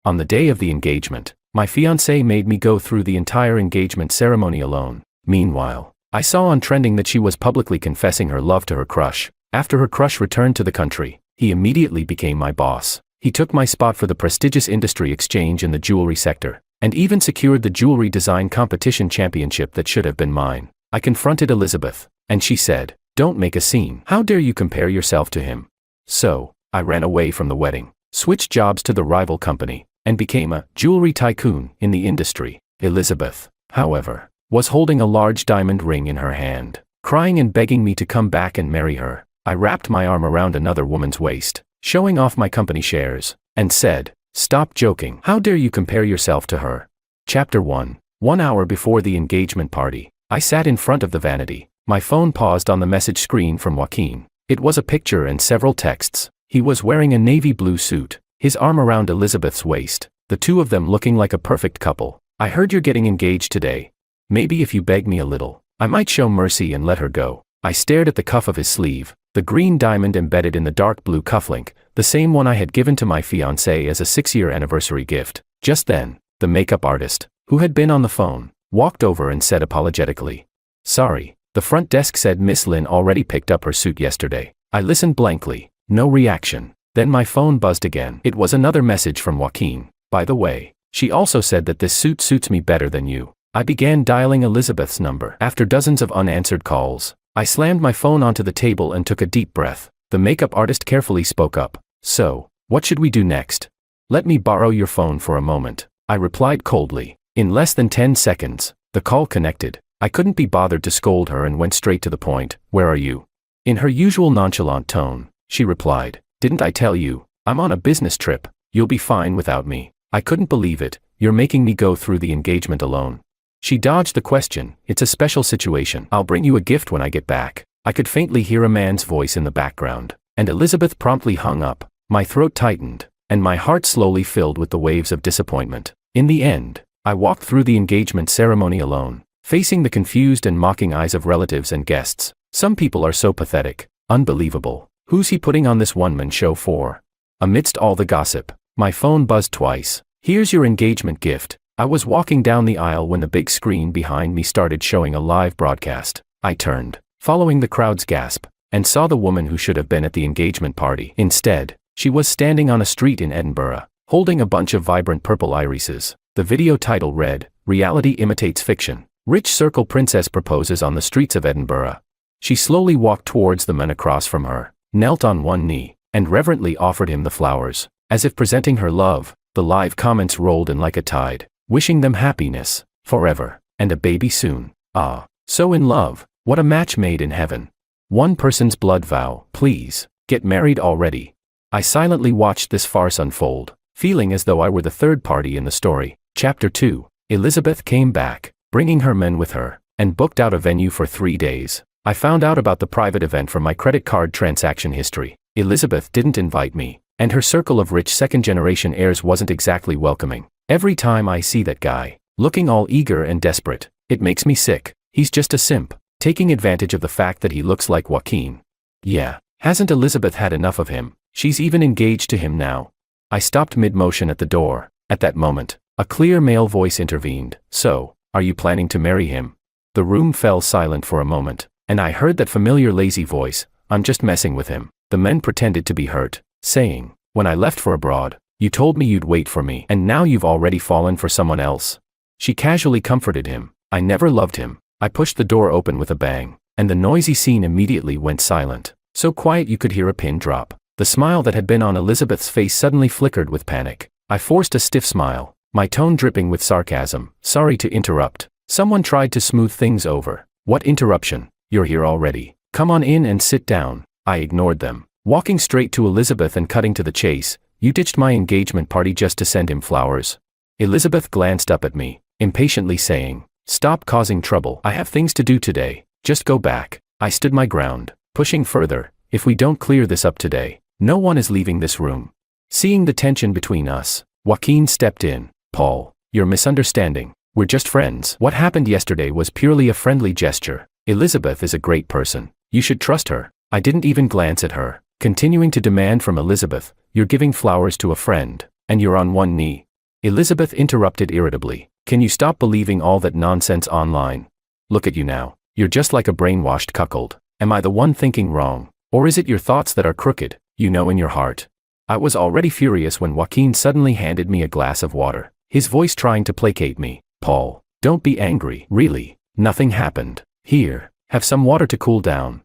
On the day of the engagement, my fiancé made me go through the entire engagement ceremony alone. Meanwhile, I saw on trending that she was publicly confessing her love to her crush. After her crush returned to the country, he immediately became my boss. He took my spot for the prestigious industry exchange in the jewelry sector, and even secured the jewelry design competition championship that should have been mine. I confronted Elizabeth, and she said, "Don't make a scene. How dare you compare yourself to him?" So, I ran away from the wedding, switched jobs to the rival company, and became a jewelry tycoon in the industry. Elizabeth, however, was holding a large diamond ring in her hand, crying and begging me to come back and marry her. I wrapped my arm around another woman's waist, showing off my company shares, and said, "Stop joking. How dare you compare yourself to her?" Chapter 1. 1 hour before the engagement party, I sat in front of the vanity. My phone paused on the message screen from Joaquin. It was a picture and several texts. He was wearing a navy blue suit, his arm around Elizabeth's waist, the two of them looking like a perfect couple. "I heard you're getting engaged today. Maybe if you beg me a little, I might show mercy and let her go." I stared at the cuff of his sleeve, the green diamond embedded in the dark blue cufflink, the same one I had given to my fiancée as a 6-year anniversary gift. Just then, the makeup artist, who had been on the phone, walked over and said apologetically, "Sorry, the front desk said Miss Lynn already picked up her suit yesterday." I listened blankly, no reaction. Then my phone buzzed again. It was another message from Joaquin. "By the way, she also said that this suit suits me better than you." I began dialing Elizabeth's number. After dozens of unanswered calls, I slammed my phone onto the table and took a deep breath. The makeup artist carefully spoke up. "So, what should we do next?" "Let me borrow your phone for a moment," I replied coldly. In less than 10 seconds, the call connected. I couldn't be bothered to scold her and went straight to the point. "Where are you?" In her usual nonchalant tone, she replied, "Didn't I tell you? I'm on a business trip. You'll be fine without me." I couldn't believe it. "You're making me go through the engagement alone." She dodged the question. "It's a special situation. I'll bring you a gift when I get back." I could faintly hear a man's voice in the background, and Elizabeth promptly hung up. My throat tightened, and my heart slowly filled with the waves of disappointment. In the end, I walked through the engagement ceremony alone, facing the confused and mocking eyes of relatives and guests. Some people are so pathetic. Unbelievable. Who's he putting on this one-man show for? Amidst all the gossip, my phone buzzed twice. "Here's your engagement gift." I was walking down the aisle when the big screen behind me started showing a live broadcast. I turned, following the crowd's gasp, and saw the woman who should have been at the engagement party. Instead, she was standing on a street in Edinburgh, holding a bunch of vibrant purple irises. The video title read, "Reality Imitates Fiction. Rich Circle Princess Proposes on the Streets of Edinburgh." She slowly walked towards the man across from her, knelt on one knee, and reverently offered him the flowers, as if presenting her love. The live comments rolled in like a tide, wishing them happiness, forever, and a baby soon. Ah, so in love, what a match made in heaven. One person's blood vow, please, get married already. I silently watched this farce unfold, feeling as though I were the third party in the story. Chapter 2. Elizabeth came back, bringing her men with her, and booked out a venue for 3 days. I found out about the private event from my credit card transaction history. Elizabeth didn't invite me, and her circle of rich second-generation heirs wasn't exactly welcoming. Every time I see that guy, looking all eager and desperate, it makes me sick. He's just a simp, taking advantage of the fact that he looks like Joaquin. Yeah, hasn't Elizabeth had enough of him? She's even engaged to him now. I stopped mid-motion at the door. At that moment, a clear male voice intervened. "So, are you planning to marry him?" The room fell silent for a moment, and I heard that familiar lazy voice, "I'm just messing with him." The men pretended to be hurt, saying, "When I left for abroad, you told me you'd wait for me, and now you've already fallen for someone else." She casually comforted him. "I never loved him." I pushed the door open with a bang, and the noisy scene immediately went silent, so quiet you could hear a pin drop. The smile that had been on Elizabeth's face suddenly flickered with panic. I forced a stiff smile, my tone dripping with sarcasm. "Sorry to interrupt. Someone tried to smooth things over." "What interruption? You're here already. Come on in and sit down." I ignored them, walking straight to Elizabeth and cutting to the chase. "You ditched my engagement party just to send him flowers." Elizabeth glanced up at me, impatiently saying, "Stop causing trouble. I have things to do today. Just go back." I stood my ground, pushing further. "If we don't clear this up today, no one is leaving this room." Seeing the tension between us, Joaquin stepped in. "Paul, you're misunderstanding. We're just friends. What happened yesterday was purely a friendly gesture. Elizabeth is a great person. You should trust her." I didn't even glance at her, continuing to demand from Elizabeth, "You're giving flowers to a friend, and you're on one knee." Elizabeth interrupted irritably. Can you stop believing all that nonsense online? Look at you now. You're just like a brainwashed cuckold. Am I the one thinking wrong? Or is it your thoughts that are crooked, you know in your heart? I was already furious when Joaquin suddenly handed me a glass of water, his voice trying to placate me. Paul, don't be angry. Really, nothing happened. Here, have some water to cool down.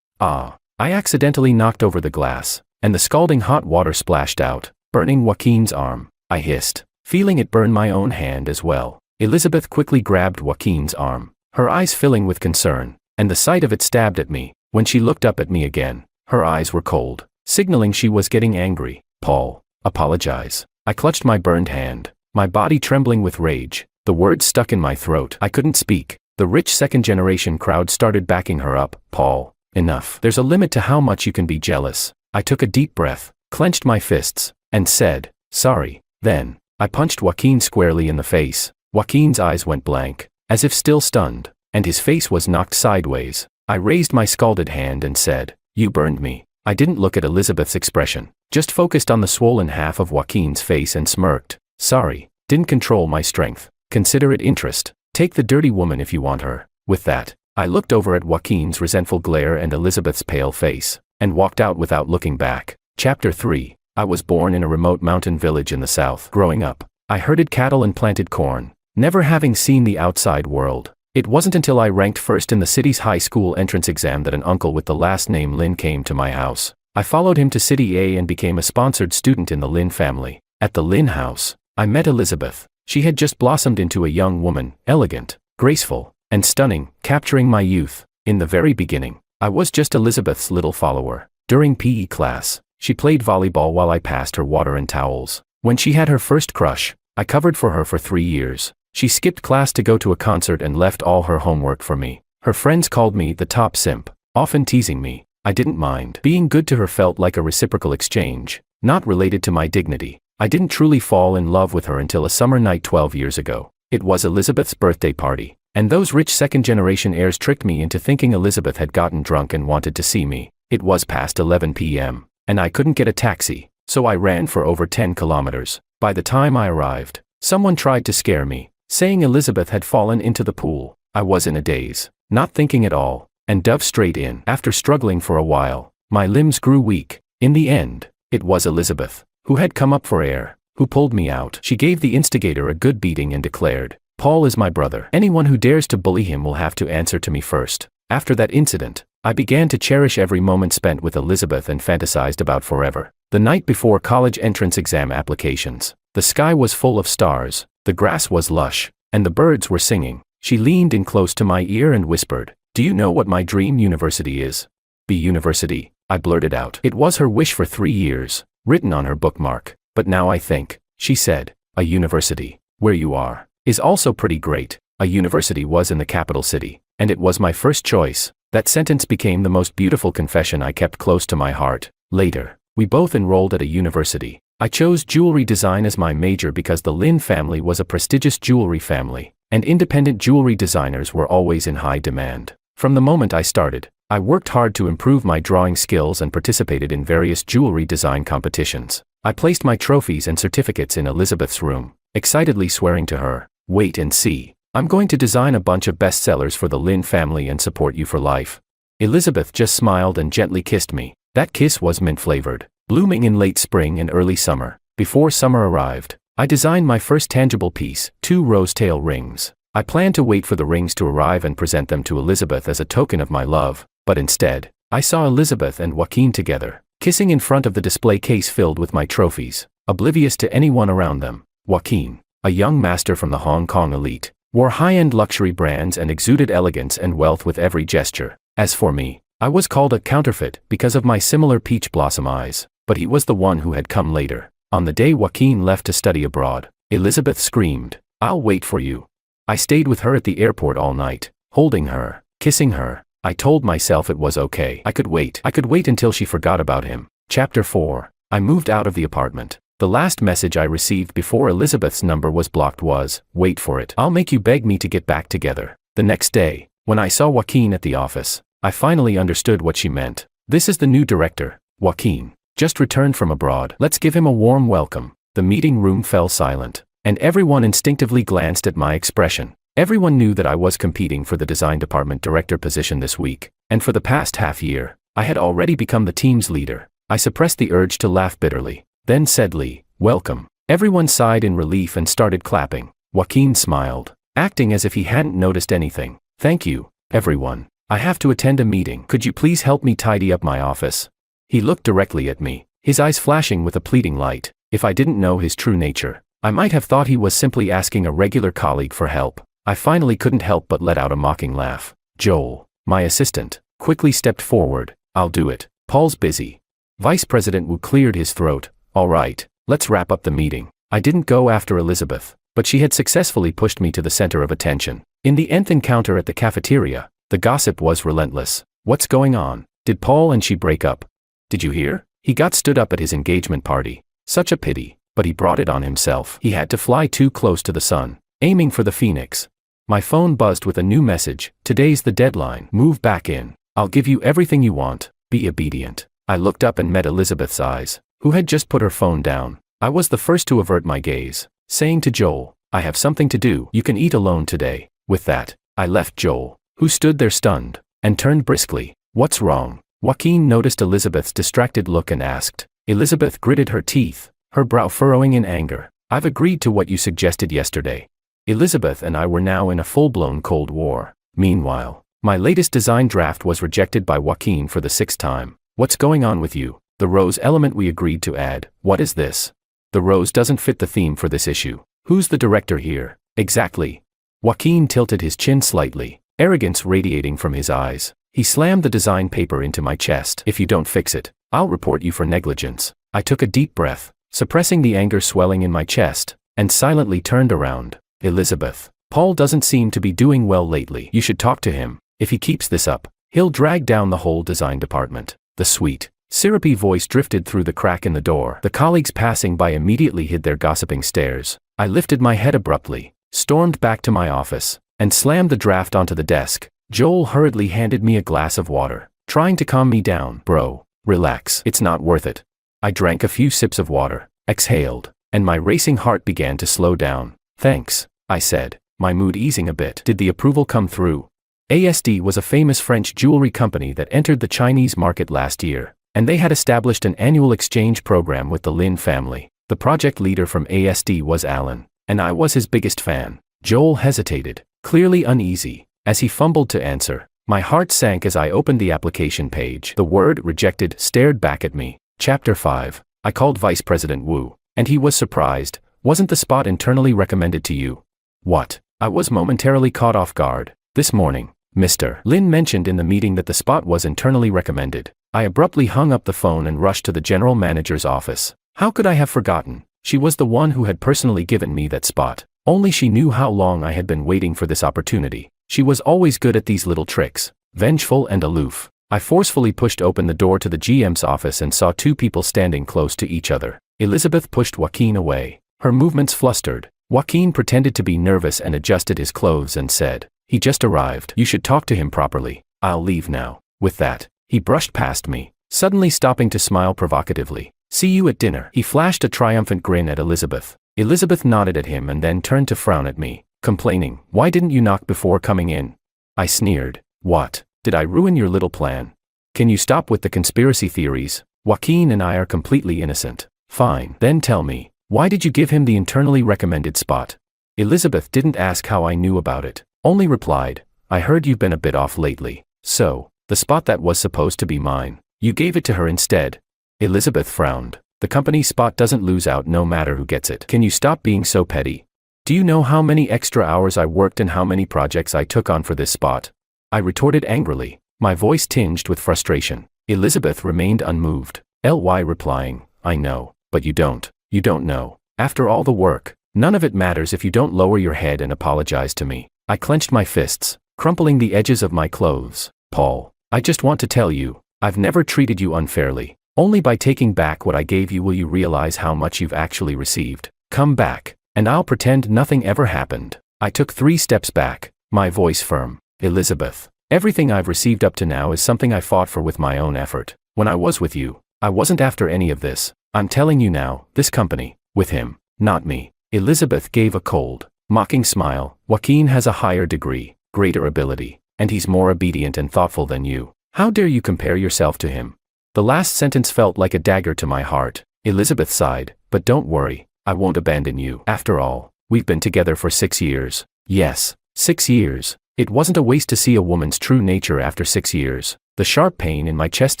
Ah, I accidentally knocked over the glass, and the scalding hot water splashed out, burning Joaquin's arm. I hissed, feeling it burn my own hand as well. Elizabeth quickly grabbed Joaquin's arm, her eyes filling with concern, and the sight of it stabbed at me. When she looked up at me again, her eyes were cold, signaling she was getting angry. Paul, apologize. I clutched my burned hand, my body trembling with rage, the words stuck in my throat. I couldn't speak. The rich second-generation crowd started backing her up. Paul, enough. There's a limit to how much you can be jealous. I took a deep breath, clenched my fists, and said, sorry. Then, I punched Joaquin squarely in the face. Joaquin's eyes went blank, as if still stunned, and his face was knocked sideways. I raised my scalded hand and said, you burned me. I didn't look at Elizabeth's expression, just focused on the swollen half of Joaquin's face and smirked. Sorry, didn't control my strength. Consider it interest. Take the dirty woman if you want her. With that, I looked over at Joaquin's resentful glare and Elizabeth's pale face, and walked out without looking back. Chapter 3. I was born in a remote mountain village in the south. Growing up, I herded cattle and planted corn, never having seen the outside world. It wasn't until I ranked first in the city's high school entrance exam that an uncle with the last name Lin came to my house. I followed him to City A and became a sponsored student in the Lin family. At the Lin house, I met Elizabeth. She had just blossomed into a young woman, elegant, graceful, and stunning, capturing my youth. In the very beginning, I was just Elizabeth's little follower. During PE class, she played volleyball while I passed her water and towels. When she had her first crush, I covered for her for 3 years. She skipped class to go to a concert and left all her homework for me. Her friends called me the top simp, often teasing me. I didn't mind. Being good to her felt like a reciprocal exchange, not related to my dignity. I didn't truly fall in love with her until a summer night 12 years ago. It was Elizabeth's birthday party, and those rich second-generation heirs tricked me into thinking Elizabeth had gotten drunk and wanted to see me. It was past 11 p.m. and I couldn't get a taxi, so I ran for over 10 kilometers. By the time I arrived, someone tried to scare me, saying Elizabeth had fallen into the pool. I was in a daze, not thinking at all, and dove straight in. After struggling for a while, my limbs grew weak. In the end, it was Elizabeth, who had come up for air, who pulled me out. She gave the instigator a good beating and declared, Paul is my brother. Anyone who dares to bully him will have to answer to me first. After that incident, I began to cherish every moment spent with Elizabeth and fantasized about forever. The night before college entrance exam applications, the sky was full of stars, the grass was lush, and the birds were singing. She leaned in close to my ear and whispered, do you know what my dream university is? B University, I blurted out. It was her wish for 3 years, written on her bookmark. But now I think, she said, a university, where you are, is also pretty great. A university was in the capital city, and it was my first choice. That sentence became the most beautiful confession I kept close to my heart. Later, we both enrolled at a university. I chose jewelry design as my major because the Lin family was a prestigious jewelry family, and independent jewelry designers were always in high demand. From the moment I started, I worked hard to improve my drawing skills and participated in various jewelry design competitions. I placed my trophies and certificates in Elizabeth's room, excitedly swearing to her, wait and see. I'm going to design a bunch of bestsellers for the Lin family and support you for life. Elizabeth just smiled and gently kissed me. That kiss was mint-flavored, blooming in late spring and early summer. Before summer arrived, I designed my first tangible piece, 2 rose-tail rings. I planned to wait for the rings to arrive and present them to Elizabeth as a token of my love, but instead, I saw Elizabeth and Joaquin together, kissing in front of the display case filled with my trophies, oblivious to anyone around them. Joaquin, a young master from the Hong Kong elite, wore high-end luxury brands and exuded elegance and wealth with every gesture. As for me, I was called a counterfeit because of my similar peach blossom eyes, but he was the one who had come later. On the day Joaquin left to study abroad, Elizabeth screamed, I'll wait for you. I stayed with her at the airport all night, holding her, kissing her. I told myself it was okay. I could wait. I could wait until she forgot about him. Chapter 4. I moved out of the apartment. The last message I received before Elizabeth's number was blocked was, wait for it. I'll make you beg me to get back together. The next day, when I saw Joaquin at the office, I finally understood what she meant. This is the new director, Joaquin. Just returned from abroad. Let's give him a warm welcome. The meeting room fell silent, and everyone instinctively glanced at my expression. Everyone knew that I was competing for the design department director position this week, and for the past half year, I had already become the team's leader. I suppressed the urge to laugh bitterly, then said, "Lee, welcome." Everyone sighed in relief and started clapping. Joaquin smiled, acting as if he hadn't noticed anything. "Thank you, everyone. I have to attend a meeting. Could you please help me tidy up my office?" He looked directly at me, his eyes flashing with a pleading light. If I didn't know his true nature, I might have thought he was simply asking a regular colleague for help. I finally couldn't help but let out a mocking laugh. Joel, my assistant, quickly stepped forward. "I'll do it. Paul's busy." Vice President Wu cleared his throat. "All right, let's wrap up the meeting." I didn't go after Elizabeth, but she had successfully pushed me to the center of attention. In the nth encounter at the cafeteria, the gossip was relentless. "What's going on? Did Paul and she break up? Did you hear? He got stood up at his engagement party. Such a pity, but he brought it on himself. He had to fly too close to the sun, aiming for the phoenix." My phone buzzed with a new message. "Today's the deadline. Move back in. I'll give you everything you want. Be obedient." I looked up and met Elizabeth's eyes, who had just put her phone down. I was the first to avert my gaze, saying to Joel, "I have something to do. You can eat alone today." With that, I left Joel, who stood there stunned, and turned briskly. "What's wrong?" Joaquin noticed Elizabeth's distracted look and asked. Elizabeth gritted her teeth, her brow furrowing in anger. "I've agreed to what you suggested yesterday." Elizabeth and I were now in a full-blown Cold War. Meanwhile, my latest design draft was rejected by Joaquin for the 6th time. "What's going on with you? The rose element we agreed to add, what is this? The rose doesn't fit the theme for this issue. Who's the director here, exactly?" Joaquin tilted his chin slightly, arrogance radiating from his eyes. He slammed the design paper into my chest. "If you don't fix it, I'll report you for negligence." I took a deep breath, suppressing the anger swelling in my chest, and silently turned around. "Elizabeth, Paul doesn't seem to be doing well lately. You should talk to him. If he keeps this up, he'll drag down the whole design department." The sweet, syrupy voice drifted through the crack in the door. The colleagues passing by immediately hid their gossiping stares. I lifted my head abruptly, stormed back to my office, and slammed the draft onto the desk. Joel hurriedly handed me a glass of water, trying to calm me down. "Bro, relax. It's not worth it." I drank a few sips of water, exhaled, and my racing heart began to slow down. "Thanks," I said, my mood easing a bit. Did the approval come through? ASD was a famous French jewelry company that entered the Chinese market last year, and they had established an annual exchange program with the Lin family. The project leader from ASD was Alan, and I was his biggest fan. Joel hesitated, clearly uneasy, as he fumbled to answer. My heart sank as I opened the application page. The word "rejected" stared back at me. Chapter 5. I called Vice President Wu, and he was surprised. "Wasn't the spot internally recommended to you?" "What?" I was momentarily caught off guard. "This morning, Mr. Lin mentioned in the meeting that the spot was internally recommended." I abruptly hung up the phone and rushed to the general manager's office. How could I have forgotten? She was the one who had personally given me that spot. Only she knew how long I had been waiting for this opportunity. She was always good at these little tricks, vengeful and aloof. I forcefully pushed open the door to the GM's office and saw two people standing close to each other. Elizabeth pushed Joaquin away, her movements flustered. Joaquin pretended to be nervous and adjusted his clothes and said, "He just arrived. You should talk to him properly. I'll leave now." With that, he brushed past me, suddenly stopping to smile provocatively. "See you at dinner." He flashed a triumphant grin at Elizabeth. Elizabeth nodded at him and then turned to frown at me, complaining, "Why didn't you knock before coming in?" I sneered. "What? Did I ruin your little plan? Can you stop with the conspiracy theories? Joaquin and I are completely innocent." "Fine. Then tell me, why did you give him the internally recommended spot?" Elizabeth didn't ask how I knew about it, only replied, "I heard you've been a bit off lately. So, the spot that was supposed to be mine, you gave it to her instead." Elizabeth frowned. "The company spot doesn't lose out no matter who gets it. Can you stop being so petty? Do you know how many extra hours I worked and how many projects I took on for this spot?" I retorted angrily, my voice tinged with frustration. Elizabeth remained unmoved, replying, "I know, but you don't know. After all the work, none of it matters if you don't lower your head and apologize to me." I clenched my fists, crumpling the edges of my clothes. "Paul, I just want to tell you, I've never treated you unfairly. Only by taking back what I gave you will you realize how much you've actually received. Come back, and I'll pretend nothing ever happened." I took 3 steps back, my voice firm. "Elizabeth, everything I've received up to now is something I fought for with my own effort. When I was with you, I wasn't after any of this. I'm telling you now, this company, With him, not me. Elizabeth gave a cold, mocking smile. Joaquin has a higher degree, greater ability, and he's more obedient and thoughtful than you. How dare you compare yourself to him? The last sentence felt like a dagger to my heart. Elizabeth sighed, but don't worry, I won't abandon you. After all, we've been together for 6 years. Yes, 6 years. It wasn't a waste to see a woman's true nature after 6 years. The sharp pain in my chest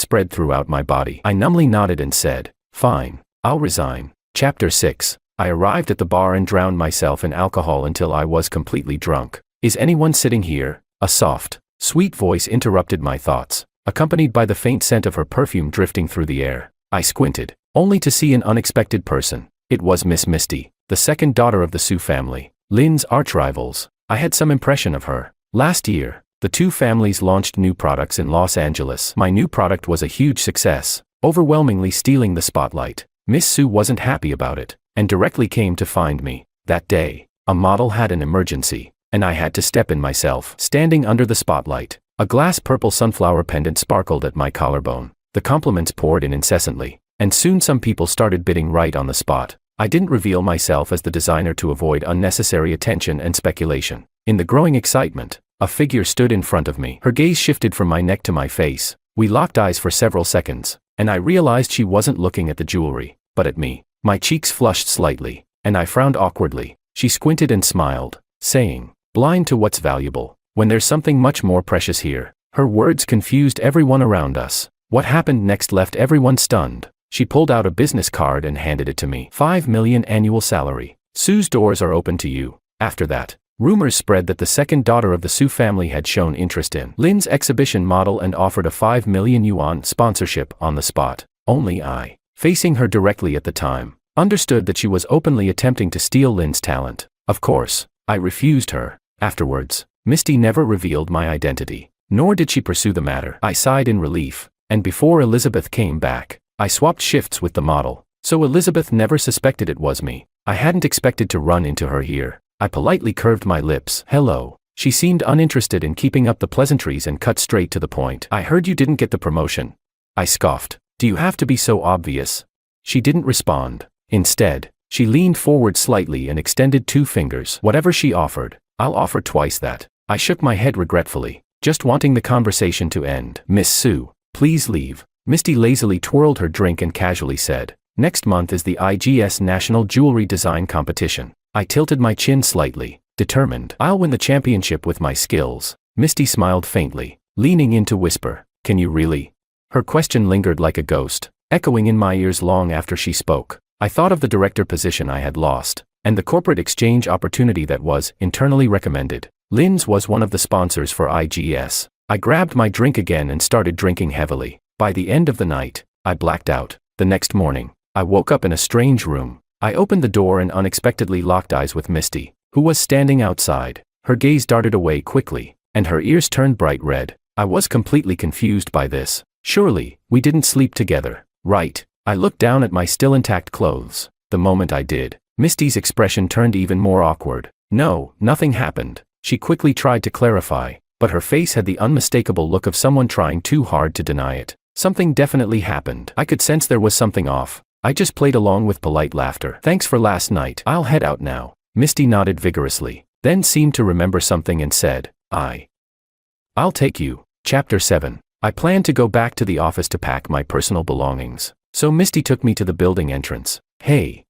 spread throughout my body. I numbly nodded and said, fine, I'll resign. Chapter 6. I arrived at the bar and drowned myself in alcohol until I was completely drunk. Is anyone sitting here? A soft, sweet voice interrupted my thoughts, accompanied by the faint scent of her perfume drifting through the air. I squinted, only to see an unexpected person. It was Miss Misty, the second daughter of the Sue family, Lynn's arch-rivals. I had some impression of her. Last year, the two families launched new products in Los Angeles. My new product was a huge success, overwhelmingly stealing the spotlight. Miss Sue wasn't happy about it, and directly came to find me. That day, a model had an emergency, and I had to step in myself. Standing under the spotlight, a glass purple sunflower pendant sparkled at my collarbone. The compliments poured in incessantly, and soon some people started bidding right on the spot. I didn't reveal myself as the designer to avoid unnecessary attention and speculation. In the growing excitement, a figure stood in front of me. Her gaze shifted from my neck to my face. We locked eyes for several seconds, and I realized she wasn't looking at the jewelry, but at me. My cheeks flushed slightly, and I frowned awkwardly. She squinted and smiled, saying, blind to what's valuable, when there's something much more precious here. Her words confused everyone around us. What happened next left everyone stunned. She pulled out a business card and handed it to me. 5 million annual salary. Sue's doors are open to you. After that, rumors spread that the second daughter of the Sue family had shown interest in Lynn's exhibition model and offered a 5 million yuan sponsorship on the spot. Only I, facing her directly at the time, understood that she was openly attempting to steal Lynn's talent. Of course, I refused her. Afterwards, Misty never revealed my identity, nor did she pursue the matter. I sighed in relief, and before Elizabeth came back, I swapped shifts with the model, so Elizabeth never suspected it was me. I hadn't expected to run into her here. I politely curved my lips. Hello. She seemed uninterested in keeping up the pleasantries and cut straight to the point. I heard you didn't get the promotion. I scoffed. Do you have to be so obvious? She didn't respond. Instead, she leaned forward slightly and extended 2 fingers. Whatever she offered, I'll offer twice that. I shook my head regretfully, just wanting the conversation to end. Miss Sue, please leave. Misty lazily twirled her drink and casually said, next month is the IGS National Jewelry Design Competition. I tilted my chin slightly, determined. I'll win the championship with my skills. Misty smiled faintly, leaning in to whisper, can you really? Her question lingered like a ghost, echoing in my ears long after she spoke. I thought of the director position I had lost, and the corporate exchange opportunity that was internally recommended. Lynn's was one of the sponsors for IGS. I grabbed my drink again and started drinking heavily. By the end of the night, I blacked out. The next morning, I woke up in a strange room. I opened the door and unexpectedly locked eyes with Misty, who was standing outside. Her gaze darted away quickly, and her ears turned bright red. I was completely confused by this. Surely, we didn't sleep together, right? I looked down at my still intact clothes. The moment I did, Misty's expression turned even more awkward. No, nothing happened. She quickly tried to clarify, but her face had the unmistakable look of someone trying too hard to deny it. Something definitely happened. I could sense there was something off. I just played along with polite laughter. Thanks for last night. I'll head out now. Misty nodded vigorously, then seemed to remember something and said, I'll take you. Chapter 7. I planned to go back to the office to pack my personal belongings, so Misty took me to the building entrance. Hey,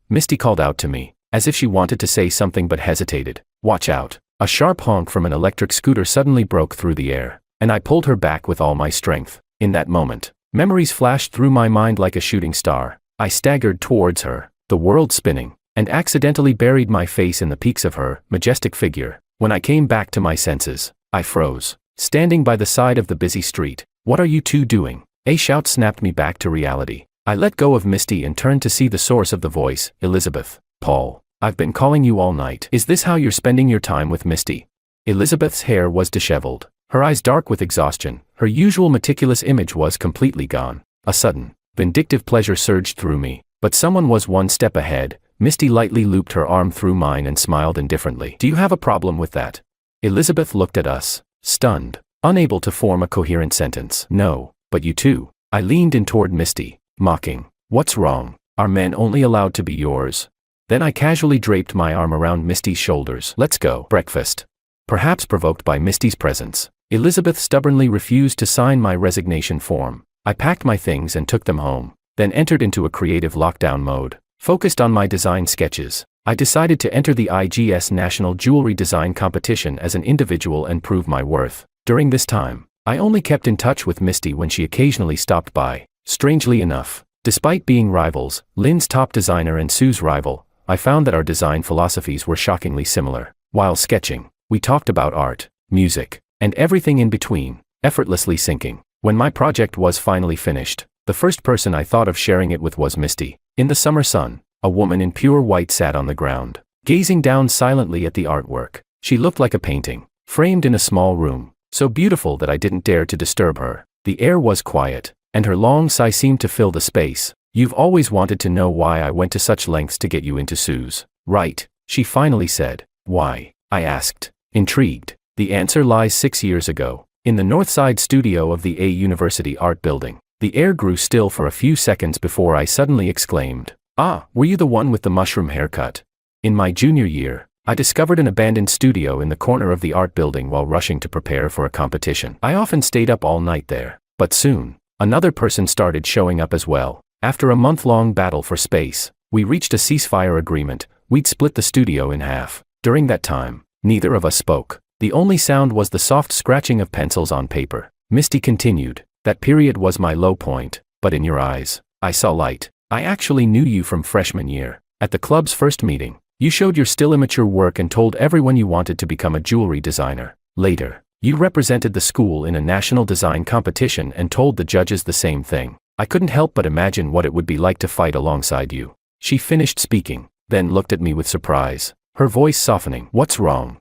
Misty called out to me, as if she wanted to say something but hesitated. Watch out. A sharp honk from an electric scooter suddenly broke through the air, and I pulled her back with all my strength. In that moment, memories flashed through my mind like a shooting star. I staggered towards her, the world spinning, and accidentally buried my face in the peaks of her majestic figure. When I came back to my senses, I froze, standing by the side of the busy street. What are you two doing? A shout snapped me back to reality. I let go of Misty and turned to see the source of the voice. Elizabeth. Paul, I've been calling you all night. Is this how you're spending your time with Misty? Elizabeth's hair was disheveled, her eyes dark with exhaustion. Her usual meticulous image was completely gone. A sudden, vindictive pleasure surged through me, but someone was one step ahead. Misty lightly looped her arm through mine and smiled indifferently. Do you have a problem with that? Elizabeth looked at us, stunned, unable to form a coherent sentence. No, but you too. I leaned in toward Misty, mocking. What's wrong? Are men only allowed to be yours? Then I casually draped my arm around Misty's shoulders. Let's go. Breakfast. Perhaps provoked by Misty's presence, Elizabeth stubbornly refused to sign my resignation form. I packed my things and took them home, then entered into a creative lockdown mode. Focused on my design sketches, I decided to enter the IGS National Jewelry Design Competition as an individual and prove my worth. During this time, I only kept in touch with Misty when she occasionally stopped by. Strangely enough, despite being rivals, Lynn's top designer and Sue's rival, I found that our design philosophies were shockingly similar. While sketching, we talked about art, music, and everything in between, effortlessly syncing. When my project was finally finished, the first person I thought of sharing it with was Misty. In the summer sun, a woman in pure white sat on the ground, gazing down silently at the artwork. She looked like a painting, framed in a small room, so beautiful that I didn't dare to disturb her. The air was quiet, and her long sigh seemed to fill the space. You've always wanted to know why I went to such lengths to get you into Sue's, right? She finally said. Why? I asked, intrigued. The answer lies 6 years ago, in the north side studio of the A University Art Building. The air grew still for a few seconds before I suddenly exclaimed, "Ah, were you the one with the mushroom haircut?" In my junior year, I discovered an abandoned studio in the corner of the art building while rushing to prepare for a competition. I often stayed up all night there, but soon, another person started showing up as well. After a month-long battle for space, we reached a ceasefire agreement. We'd split the studio in half. During that time, neither of us spoke. The only sound was the soft scratching of pencils on paper. Misty continued, "That period was my low point, but in your eyes, I saw light. I actually knew you from freshman year. At the club's first meeting, you showed your still immature work and told everyone you wanted to become a jewelry designer. Later, you represented the school in a national design competition and told the judges the same thing. I couldn't help but imagine what it would be like to fight alongside you." She finished speaking, then looked at me with surprise, her voice softening. "What's wrong?"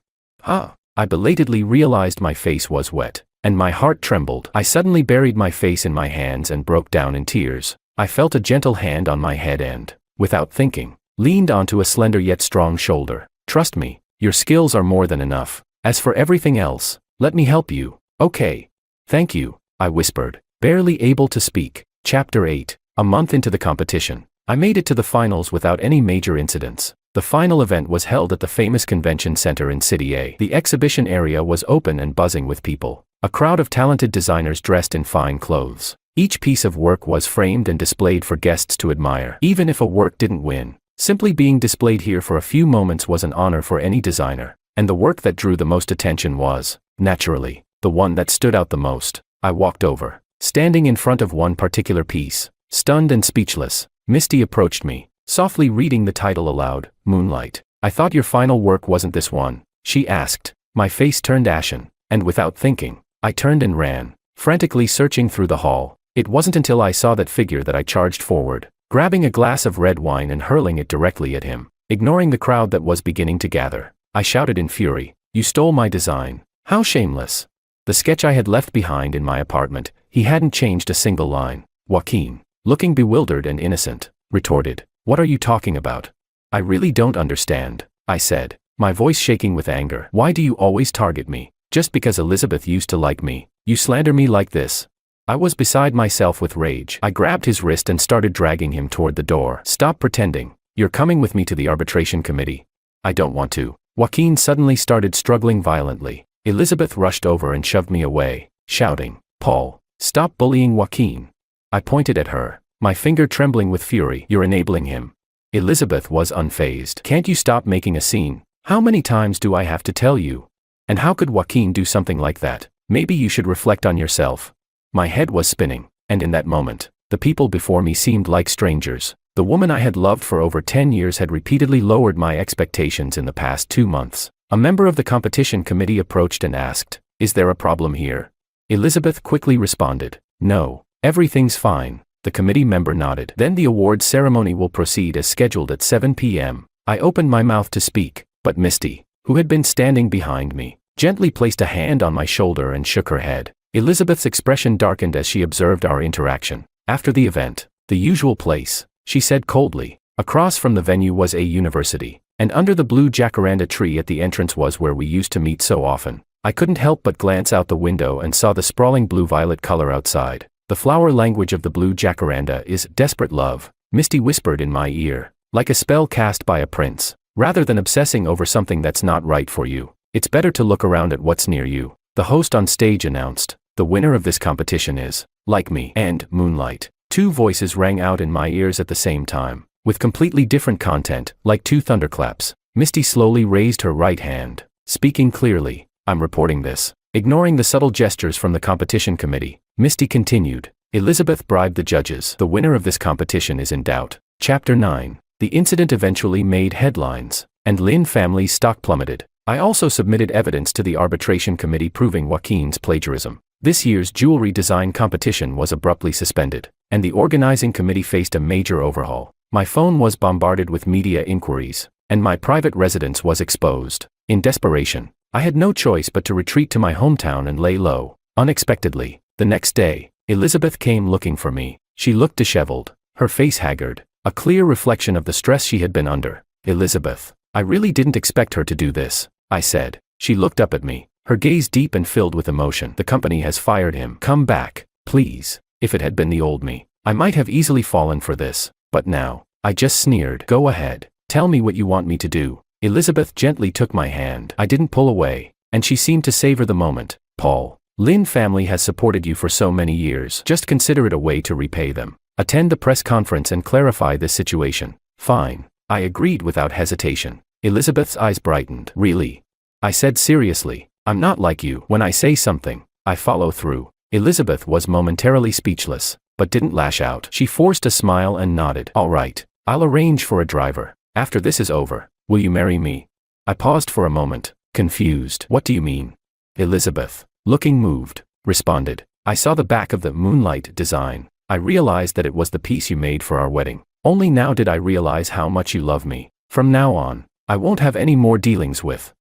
I belatedly realized my face was wet, and my heart trembled. I suddenly buried my face in my hands and broke down in tears. I felt a gentle hand on my head and, without thinking, leaned onto a slender yet strong shoulder. "Trust me, your skills are more than enough. As for everything else, let me help you, okay?" "Thank you," I whispered, barely able to speak. Chapter 8. A month into the competition, I made it to the finals without any major incidents. The final event was held at the famous convention center in City A. The exhibition area was open and buzzing with people, a crowd of talented designers dressed in fine clothes. Each piece of work was framed and displayed for guests to admire. Even if a work didn't win, simply being displayed here for a few moments was an honor for any designer. And the work that drew the most attention was, naturally, the one that stood out the most. I walked over, standing in front of one particular piece, stunned and speechless. Misty approached me, softly reading the title aloud, Moonlight. "I thought your final work wasn't this one," she asked. My face turned ashen, and without thinking, I turned and ran, frantically searching through the hall. It wasn't until I saw that figure that I charged forward, grabbing a glass of red wine and hurling it directly at him. Ignoring the crowd that was beginning to gather, I shouted in fury, "You stole my design. How shameless!" The sketch I had left behind in my apartment, he hadn't changed a single line. Joaquin, looking bewildered and innocent, retorted, "What are you talking about?" "I really don't understand," I said, my voice shaking with anger. "Why do you always target me? Just because Elizabeth used to like me, you slander me like this?" I was beside myself with rage. I grabbed his wrist and started dragging him toward the door. "Stop pretending. You're coming with me to the arbitration committee." "I don't want to." Joaquin suddenly started struggling violently. Elizabeth rushed over and shoved me away, shouting, "Paul, stop bullying Joaquin." I pointed at her, my finger trembling with fury. "You're enabling him." Elizabeth was unfazed. "Can't you stop making a scene? How many times do I have to tell you? And how could Joaquin do something like that? Maybe you should reflect on yourself." My head was spinning, and in that moment, the people before me seemed like strangers. The woman I had loved for over 10 years had repeatedly lowered my expectations in the past 2 months. A member of the competition committee approached and asked, "Is there a problem here?" Elizabeth quickly responded, "No, everything's fine." The committee member nodded. "Then the awards ceremony will proceed as scheduled at 7 p.m. I opened my mouth to speak, but Misty, who had been standing behind me, gently placed a hand on my shoulder and shook her head. Elizabeth's expression darkened as she observed our interaction. "After the event, the usual place," she said coldly. Across from the venue was a university, and under the blue jacaranda tree at the entrance was where we used to meet so often. I couldn't help but glance out the window and saw the sprawling blue-violet color outside. The flower language of the blue jacaranda is desperate love. Misty whispered in my ear, like a spell cast by a prince. Rather than obsessing over something that's not right for you, it's better to look around at what's near you. The host on stage announced, the winner of this competition is, Like Me and Moonlight. Two voices rang out in my ears at the same time, with completely different content, like two thunderclaps. Misty slowly raised her right hand, speaking clearly, I'm reporting this. Ignoring the subtle gestures from the competition committee, Misty continued, Elizabeth bribed the judges. The winner of this competition is in doubt. Chapter 9. The incident eventually made headlines, and Lin family's stock plummeted. I also submitted evidence to the arbitration committee proving Joaquin's plagiarism. This year's jewelry design competition was abruptly suspended, and the organizing committee faced a major overhaul. My phone was bombarded with media inquiries, and my private residence was exposed. In desperation, I had no choice but to retreat to my hometown and lay low. Unexpectedly, the next day, Elizabeth came looking for me. She looked disheveled, her face haggard, a clear reflection of the stress she had been under. Elizabeth, I really didn't expect her to do this, I said. She looked up at me, her gaze deep and filled with emotion. The company has fired him. Come back, please. If it had been the old me, I might have easily fallen for this, but now, I just sneered. Go ahead, tell me what you want me to do. Elizabeth gently took my hand. I didn't pull away, and she seemed to savor the moment. Paul, Lin family has supported you for so many years. Just consider it a way to repay them. Attend the press conference and clarify this situation. Fine, I agreed without hesitation. Elizabeth's eyes brightened. Really? I said seriously, I'm not like you. When I say something, I follow through. Elizabeth was momentarily speechless, but didn't lash out. She forced a smile and nodded. All right, I'll arrange for a driver. After this is over, will you marry me? I paused for a moment, confused. What do you mean? Elizabeth, looking moved, responded. I saw the back of the Moonlight design. I realized that it was the piece you made for our wedding. Only now did I realize how much you love me. From now on, I won't have any more dealings with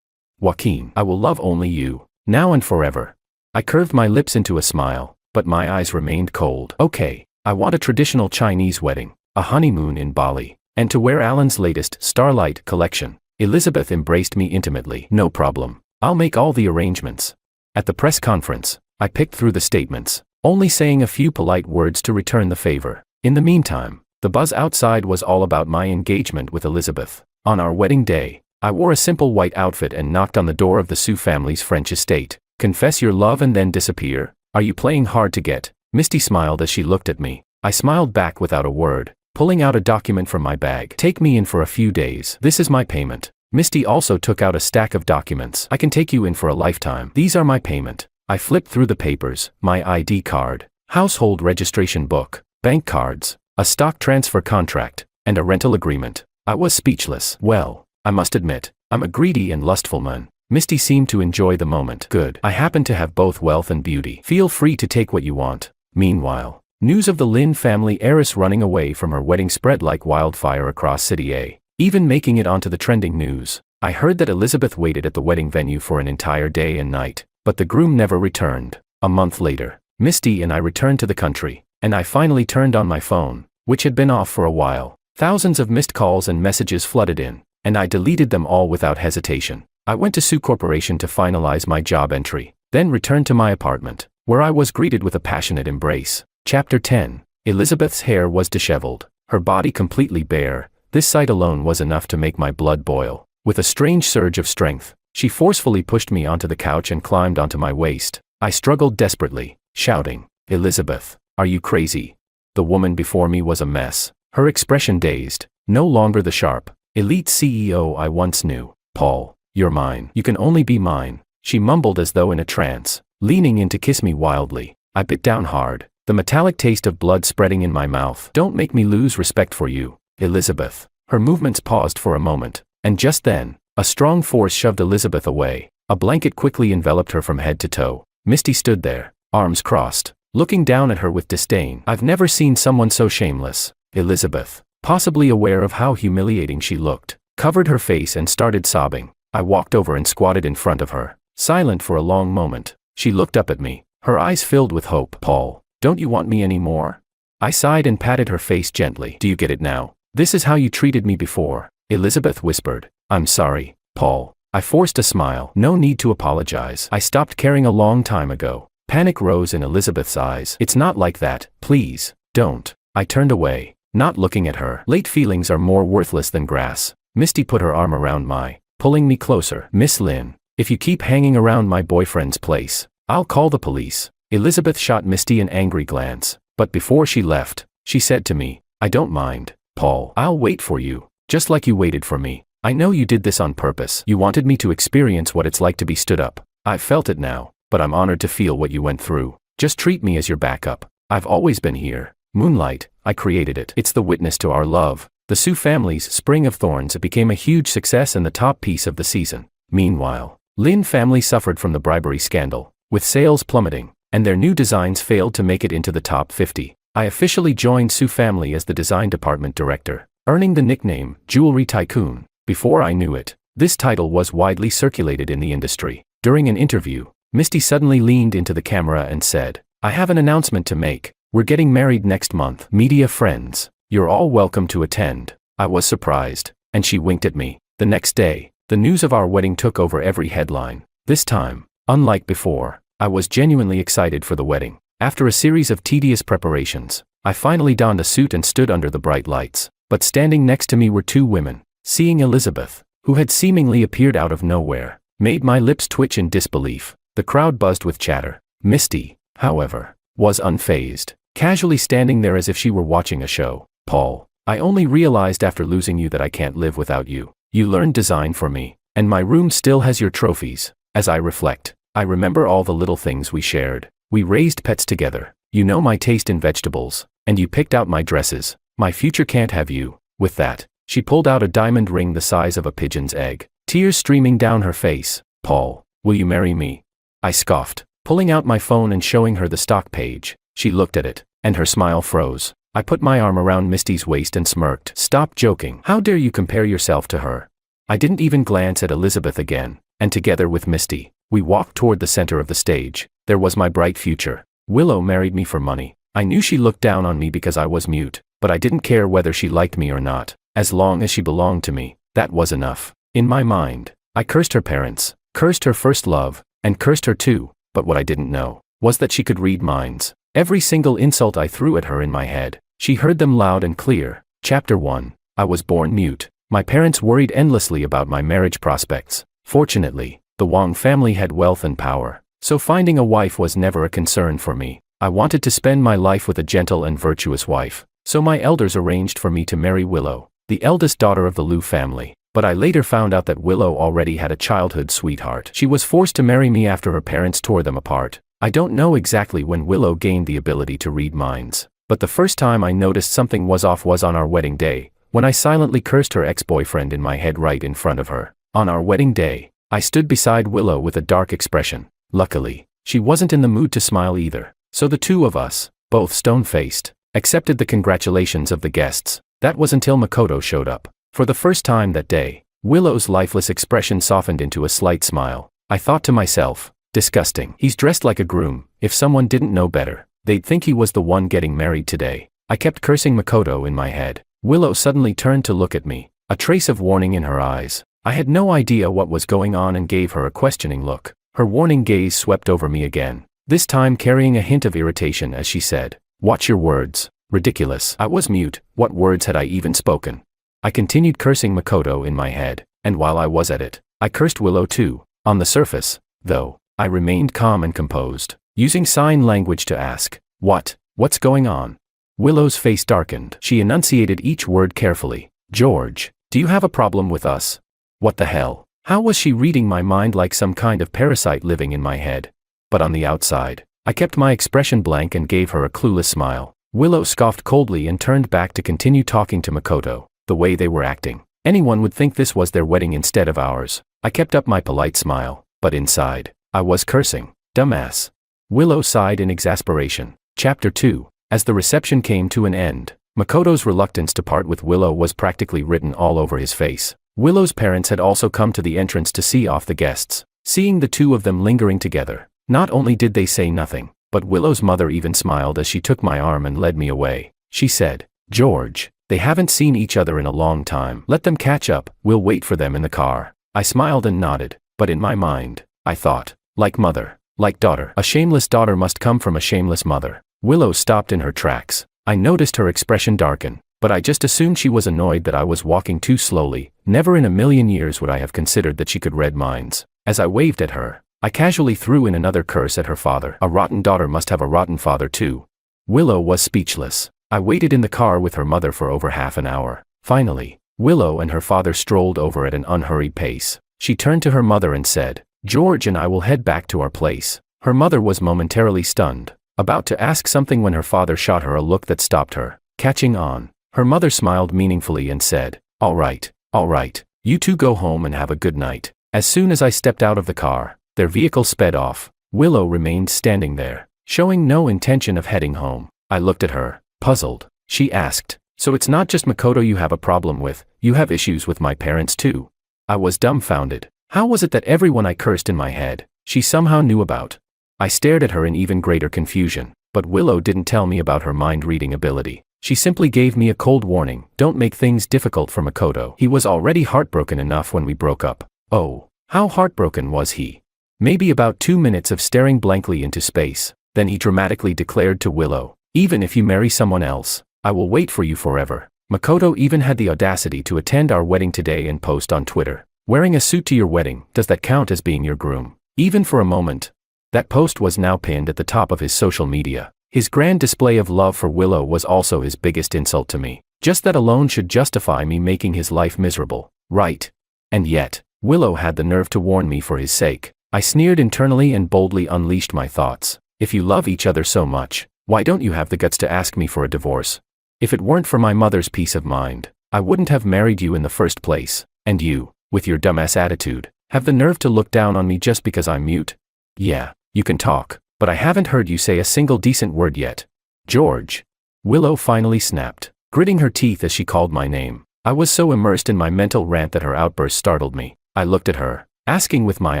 Joaquin. I will love only you, now and forever. I curved my lips into a smile, but my eyes remained cold. Okay, I want a traditional Chinese wedding, a honeymoon in Bali, and to wear Alan's latest Starlight collection. Elizabeth embraced me intimately. No problem. I'll make all the arrangements. At the press conference, I picked through the statements, only saying a few polite words to return the favor. In the meantime, the buzz outside was all about my engagement with Elizabeth. On our wedding day, I wore a simple white outfit and knocked on the door of the Sue family's French estate. Confess your love and then disappear? Are you playing hard to get? Misty smiled as she looked at me. I smiled back without a word, pulling out a document from my bag. Take me in for a few days. This is my payment. Misty also took out a stack of documents. I can take you in for a lifetime. These are my payment. I flipped through the papers, my ID card, household registration book, bank cards, a stock transfer contract, and a rental agreement. I was speechless. Well, I must admit, I'm a greedy and lustful man. Misty seemed to enjoy the moment. Good. I happen to have both wealth and beauty. Feel free to take what you want. Meanwhile, news of the Lin family heiress running away from her wedding spread like wildfire across City A, even making it onto the trending news. I heard that Elizabeth waited at the wedding venue for an entire day and night, but the groom never returned. A month later, Misty and I returned to the country, and I finally turned on my phone, which had been off for a while. Thousands of missed calls and messages flooded in, and I deleted them all without hesitation. I went to Sue Corporation to finalize my job entry, then returned to my apartment, where I was greeted with a passionate embrace. Chapter 10. Elizabeth's hair was disheveled, her body completely bare. This sight alone was enough to make my blood boil. With a strange surge of strength, she forcefully pushed me onto the couch and climbed onto my waist. I struggled desperately, shouting, Elizabeth, are you crazy? The woman before me was a mess, her expression dazed, no longer the sharp, elite CEO I once knew. Paul, you're mine. You can only be mine, she mumbled as though in a trance, leaning in to kiss me wildly. I bit down hard, the metallic taste of blood spreading in my mouth. Don't make me lose respect for you, Elizabeth. Her movements paused for a moment, and just then, a strong force shoved Elizabeth away. A blanket quickly enveloped her from head to toe. Misty stood there, arms crossed, looking down at her with disdain. I've never seen someone so shameless. Elizabeth, possibly aware of how humiliating she looked, covered her face and started sobbing. I walked over and squatted in front of her, silent for a long moment. She looked up at me, her eyes filled with hope. Paul, don't you want me anymore? I sighed and patted her face gently. Do you get it now? This is how you treated me before, Elizabeth whispered. I'm sorry, Paul. I forced a smile. No need to apologize. I stopped caring a long time ago. Panic rose in Elizabeth's eyes. It's not like that. Please, don't. I turned away, not looking at her. Late feelings are more worthless than grass. Misty put her arm around my, pulling me closer. Miss Lynn, if you keep hanging around my boyfriend's place, I'll call the police. Elizabeth shot Misty an angry glance, but before she left, she said to me, I don't mind, Paul. I'll wait for you, just like you waited for me. I know you did this on purpose. You wanted me to experience what it's like to be stood up. I've felt it now, but I'm honored to feel what you went through. Just treat me as your backup. I've always been here. Moonlight, I created it. It's the witness to our love. The Sue family's Spring of Thorns became a huge success and the top piece of the season. Meanwhile, Lynn family suffered from the bribery scandal, with sales plummeting, and their new designs failed to make it into the top 50. I officially joined Sue family as the design department director, earning the nickname Jewelry Tycoon. Before I knew it, this title was widely circulated in the industry. During an interview, Misty suddenly leaned into the camera and said, I have an announcement to make. We're getting married next month. Media friends, you're all welcome to attend. I was surprised, and she winked at me. The next day, the news of our wedding took over every headline. This time, unlike before, I was genuinely excited for the wedding. After a series of tedious preparations, I finally donned a suit and stood under the bright lights. But standing next to me were two women. Seeing Elizabeth, who had seemingly appeared out of nowhere, made my lips twitch in disbelief. The crowd buzzed with chatter. Misty, however, was unfazed, casually standing there as if she were watching a show. Paul, I only realized after losing you that I can't live without you. You learned design for me, and my room still has your trophies. As I reflect, I remember all the little things we shared. We raised pets together. You know my taste in vegetables, and you picked out my dresses. My future can't have you. With that, she pulled out a diamond ring the size of a pigeon's egg, tears streaming down her face. Paul, will you marry me? I scoffed, pulling out my phone and showing her the stock page. She looked at it, and her smile froze. I put my arm around Misty's waist and smirked. Stop joking. How dare you compare yourself to her? I didn't even glance at Elizabeth again, and together with Misty, we walked toward the center of the stage. There was my bright future. Willow married me for money. I knew she looked down on me because I was mute, but I didn't care whether she liked me or not. As long as she belonged to me, that was enough. In my mind, I cursed her parents, cursed her first love, and cursed her too, but what I didn't know was that she could read minds. Every single insult I threw at her in my head, she heard them loud and clear. Chapter 1. I was born mute. My parents worried endlessly about my marriage prospects. Fortunately, the Wang family had wealth and power, so finding a wife was never a concern for me. I wanted to spend my life with a gentle and virtuous wife, so my elders arranged for me to marry Willow, the eldest daughter of the Liu family. But I later found out that Willow already had a childhood sweetheart. She was forced to marry me after her parents tore them apart. I don't know exactly when Willow gained the ability to read minds, but the first time I noticed something was off was on our wedding day, when I silently cursed her ex-boyfriend in my head right in front of her. On our wedding day, I stood beside Willow with a dark expression. Luckily, she wasn't in the mood to smile either, so the two of us, both stone-faced, accepted the congratulations of the guests. That was until Makoto showed up. For the first time that day, Willow's lifeless expression softened into a slight smile. I thought to myself, disgusting. He's dressed like a groom. If someone didn't know better, they'd think he was the one getting married today. I kept cursing Makoto in my head. Willow suddenly turned to look at me, a trace of warning in her eyes. I had no idea what was going on and gave her a questioning look. Her warning gaze swept over me again, this time carrying a hint of irritation as she said, "Watch your words." Ridiculous. I was mute. What words had I even spoken? I continued cursing Makoto in my head, and while I was at it, I cursed Willow too. On the surface, though, I remained calm and composed, using sign language to ask, What's going on? Willow's face darkened. She enunciated each word carefully. George, do you have a problem with us? What the hell? How was she reading my mind like some kind of parasite living in my head? But on the outside, I kept my expression blank and gave her a clueless smile. Willow scoffed coldly and turned back to continue talking to Makoto. The way they were acting, anyone would think this was their wedding instead of ours. I kept up my polite smile, but inside, I was cursing. Dumbass. Willow sighed in exasperation. Chapter 2. As the reception came to an end, Makoto's reluctance to part with Willow was practically written all over his face. Willow's parents had also come to the entrance to see off the guests. Seeing the two of them lingering together, not only did they say nothing, but Willow's mother even smiled as she took my arm and led me away. She said, "George, they haven't seen each other in a long time. Let them catch up, we'll wait for them in the car." I smiled and nodded, but in my mind, I thought, like mother, like daughter. A shameless daughter must come from a shameless mother. Willow stopped in her tracks. I noticed her expression darken. but I just assumed she was annoyed that I was walking too slowly. Never in a million years would I have considered that she could read minds. As I waved at her, I casually threw in another curse at her father. A rotten daughter must have a rotten father too. Willow was speechless. I waited in the car with her mother for over half an hour. Finally, Willow and her father strolled over at an unhurried pace. She turned to her mother and said, "George and I will head back to our place." Her mother was momentarily stunned, about to ask something when her father shot her a look that stopped her. Catching on, her mother smiled meaningfully and said, all right, you two go home and have a good night." As soon as I stepped out of the car, their vehicle sped off. Willow remained standing there, showing no intention of heading home. I looked at her, puzzled. She asked, "So it's not just Makoto you have a problem with, you have issues with my parents too?" I was dumbfounded. How was it that everyone I cursed in my head, she somehow knew about? I stared at her in even greater confusion, but Willow didn't tell me about her mind-reading ability. She simply gave me a cold warning: don't make things difficult for Makoto. He was already heartbroken enough when we broke up. Oh, how heartbroken was he? Maybe about 2 minutes of staring blankly into space. Then he dramatically declared to Willow, "Even if you marry someone else, I will wait for you forever." Makoto even had the audacity to attend our wedding today and post on Twitter, "Wearing a suit to your wedding, does that count as being your groom?" Even for a moment. That post was now pinned at the top of his social media. His grand display of love for Willow was also his biggest insult to me. Just that alone should justify me making his life miserable, right? And yet, Willow had the nerve to warn me for his sake. I sneered internally and boldly unleashed my thoughts. If you love each other so much, why don't you have the guts to ask me for a divorce? If it weren't for my mother's peace of mind, I wouldn't have married you in the first place. And you, with your dumbass attitude, have the nerve to look down on me just because I'm mute? Yeah, you can talk, but I haven't heard you say a single decent word yet. George. Willow finally snapped, gritting her teeth as she called my name. I was so immersed in my mental rant that her outburst startled me. I looked at her, asking with my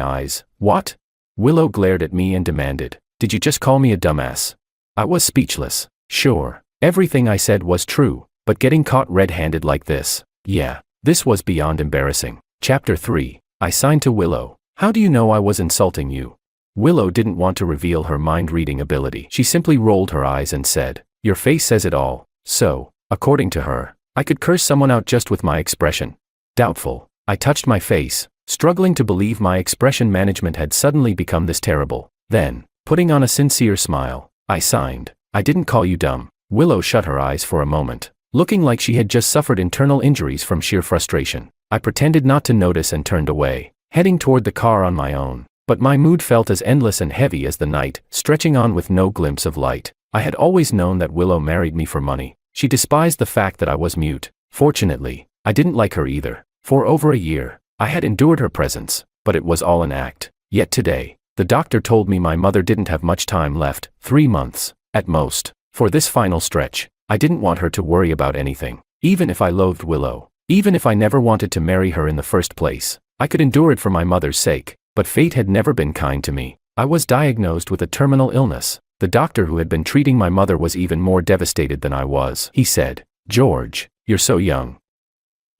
eyes, "What?" Willow glared at me and demanded, "Did you just call me a dumbass?" I was speechless. Sure, everything I said was true, but getting caught red-handed like this, yeah, this was beyond embarrassing. Chapter 3. I signed to Willow. How do you know I was insulting you? Willow didn't want to reveal her mind-reading ability. She simply rolled her eyes and said, "Your face says it all." So, according to her, I could curse someone out just with my expression. Doubtful. I touched my face, struggling to believe my expression management had suddenly become this terrible. Then, putting on a sincere smile, I signed. "I didn't call you dumb." Willow shut her eyes for a moment, looking like she had just suffered internal injuries from sheer frustration. I pretended not to notice and turned away, heading toward the car on my own. But my mood felt as endless and heavy as the night, stretching on with no glimpse of light. I had always known that Willow married me for money. She despised the fact that I was mute. Fortunately, I didn't like her either. For over a year, I had endured her presence, but it was all an act. Yet today, the doctor told me my mother didn't have much time left, 3 months, at most. For this final stretch, I didn't want her to worry about anything. Even if I loathed Willow, even if I never wanted to marry her in the first place, I could endure it for my mother's sake. But fate had never been kind to me. I was diagnosed with a terminal illness. The doctor who had been treating my mother was even more devastated than I was. He said, "George, you're so young.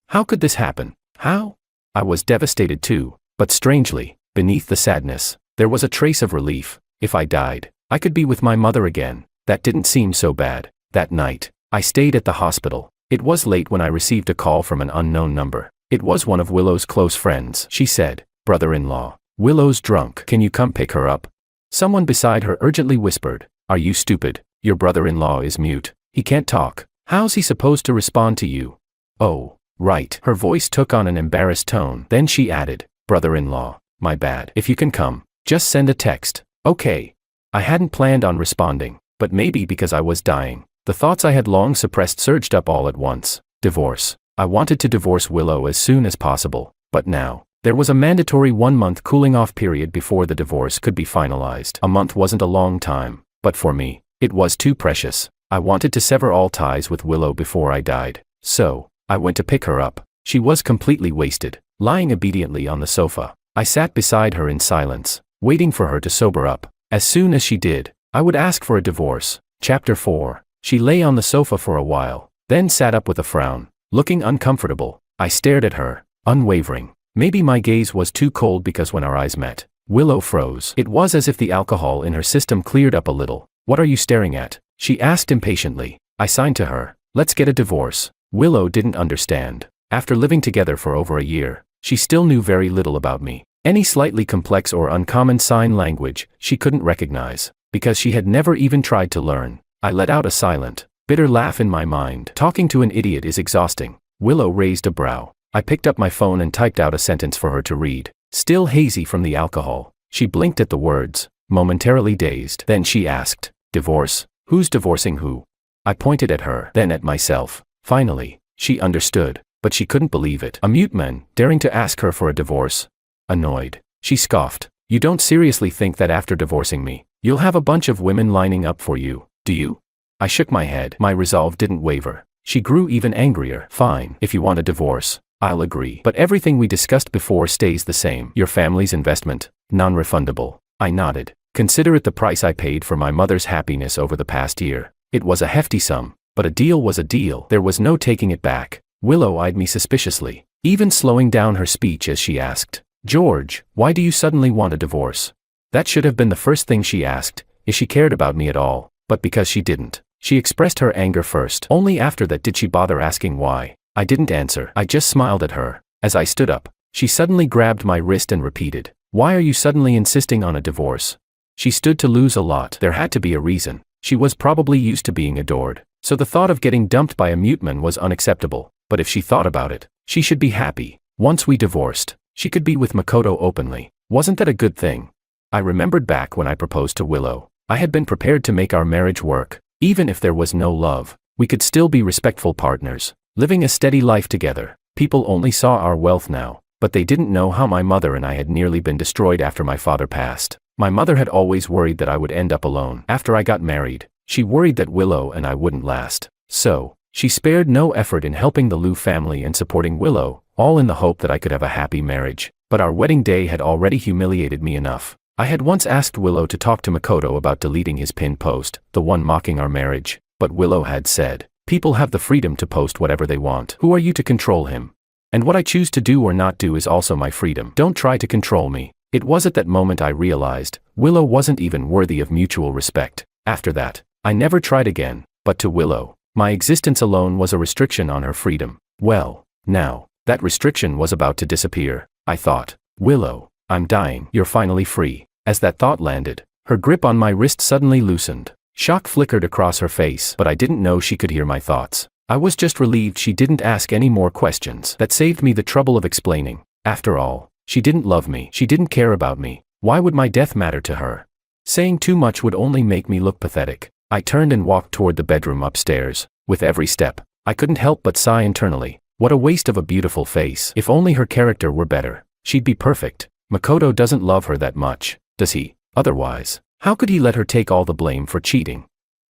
How could this happen?" How? I was devastated too, but strangely, beneath the sadness, there was a trace of relief. If I died, I could be with my mother again. That didn't seem so bad. That night, I stayed at the hospital. It was late when I received a call from an unknown number. It was one of Willow's close friends. She said, "Brother-in-law, Willow's drunk. Can you come pick her up?" Someone beside her urgently whispered, "Are you stupid? Your brother-in-law is mute. He can't talk. How's he supposed to respond to you?" "Oh, right." Her voice took on an embarrassed tone. Then she added, "Brother-in-law, my bad. If you can come, just send a text." Okay. I hadn't planned on responding, but maybe because I was dying, the thoughts I had long suppressed surged up all at once. Divorce. I wanted to divorce Willow as soon as possible, but now, there was a mandatory 1-month cooling-off period before the divorce could be finalized. A month wasn't a long time, but for me, it was too precious. I wanted to sever all ties with Willow before I died. So, I went to pick her up. She was completely wasted, lying obediently on the sofa. I sat beside her in silence, waiting for her to sober up. As soon as she did, I would ask for a divorce. Chapter 4. She lay on the sofa for a while, then sat up with a frown, looking uncomfortable. I stared at her, unwavering. Maybe my gaze was too cold because when our eyes met, Willow froze. It was as if the alcohol in her system cleared up a little. "What are you staring at?" she asked impatiently. I signed to her. Let's get a divorce. Willow didn't understand. After living together for over a year, she still knew very little about me. Any slightly complex or uncommon sign language she couldn't recognize, because she had never even tried to learn. I let out a silent, bitter laugh in my mind. Talking to an idiot is exhausting. Willow raised a brow. I picked up my phone and typed out a sentence for her to read. Still hazy from the alcohol, she blinked at the words, momentarily dazed. Then she asked, "Divorce? Who's divorcing who?" I pointed at her, then at myself. Finally, she understood, but she couldn't believe it. A mute man, daring to ask her for a divorce. Annoyed, she scoffed. "You don't seriously think that after divorcing me, you'll have a bunch of women lining up for you, do you?" I shook my head. My resolve didn't waver. She grew even angrier. "Fine, if you want a divorce, I'll agree. But everything we discussed before stays the same. Your family's investment, non-refundable." I nodded. "Consider it the price I paid for my mother's happiness over the past year." It was a hefty sum, but a deal was a deal. There was no taking it back. Willow eyed me suspiciously, even slowing down her speech as she asked, "George, why do you suddenly want a divorce?" That should have been the first thing she asked, if she cared about me at all, but because she didn't. She expressed her anger first. Only after that did she bother asking why. I didn't answer. I just smiled at her. As I stood up, she suddenly grabbed my wrist and repeated, "Why are you suddenly insisting on a divorce?" She stood to lose a lot. There had to be a reason. She was probably used to being adored, so the thought of getting dumped by a mute man was unacceptable. But if she thought about it, she should be happy. Once we divorced, she could be with Makoto openly. Wasn't that a good thing? I remembered back when I proposed to Willow. I had been prepared to make our marriage work. Even if there was no love, we could still be respectful partners, living a steady life together. People only saw our wealth now, but they didn't know how my mother and I had nearly been destroyed after my father passed. My mother had always worried that I would end up alone. After I got married, she worried that Willow and I wouldn't last. So, she spared no effort in helping the Liu family and supporting Willow, all in the hope that I could have a happy marriage. But our wedding day had already humiliated me enough. I had once asked Willow to talk to Makoto about deleting his pinned post, the one mocking our marriage, but Willow had said, "People have the freedom to post whatever they want. Who are you to control him? And what I choose to do or not do is also my freedom. Don't try to control me." It was at that moment I realized, Willow wasn't even worthy of mutual respect. After that, I never tried again, but to Willow, my existence alone was a restriction on her freedom. Well, now, that restriction was about to disappear. I thought, "Willow, I'm dying. You're finally free." As that thought landed, her grip on my wrist suddenly loosened. Shock flickered across her face, but I didn't know she could hear my thoughts. I was just relieved she didn't ask any more questions. That saved me the trouble of explaining. After all, she didn't love me. She didn't care about me. Why would my death matter to her? Saying too much would only make me look pathetic. I turned and walked toward the bedroom upstairs. With every step, I couldn't help but sigh internally. What a waste of a beautiful face. If only her character were better, she'd be perfect. Makoto doesn't love her that much, does he? Otherwise, how could he let her take all the blame for cheating?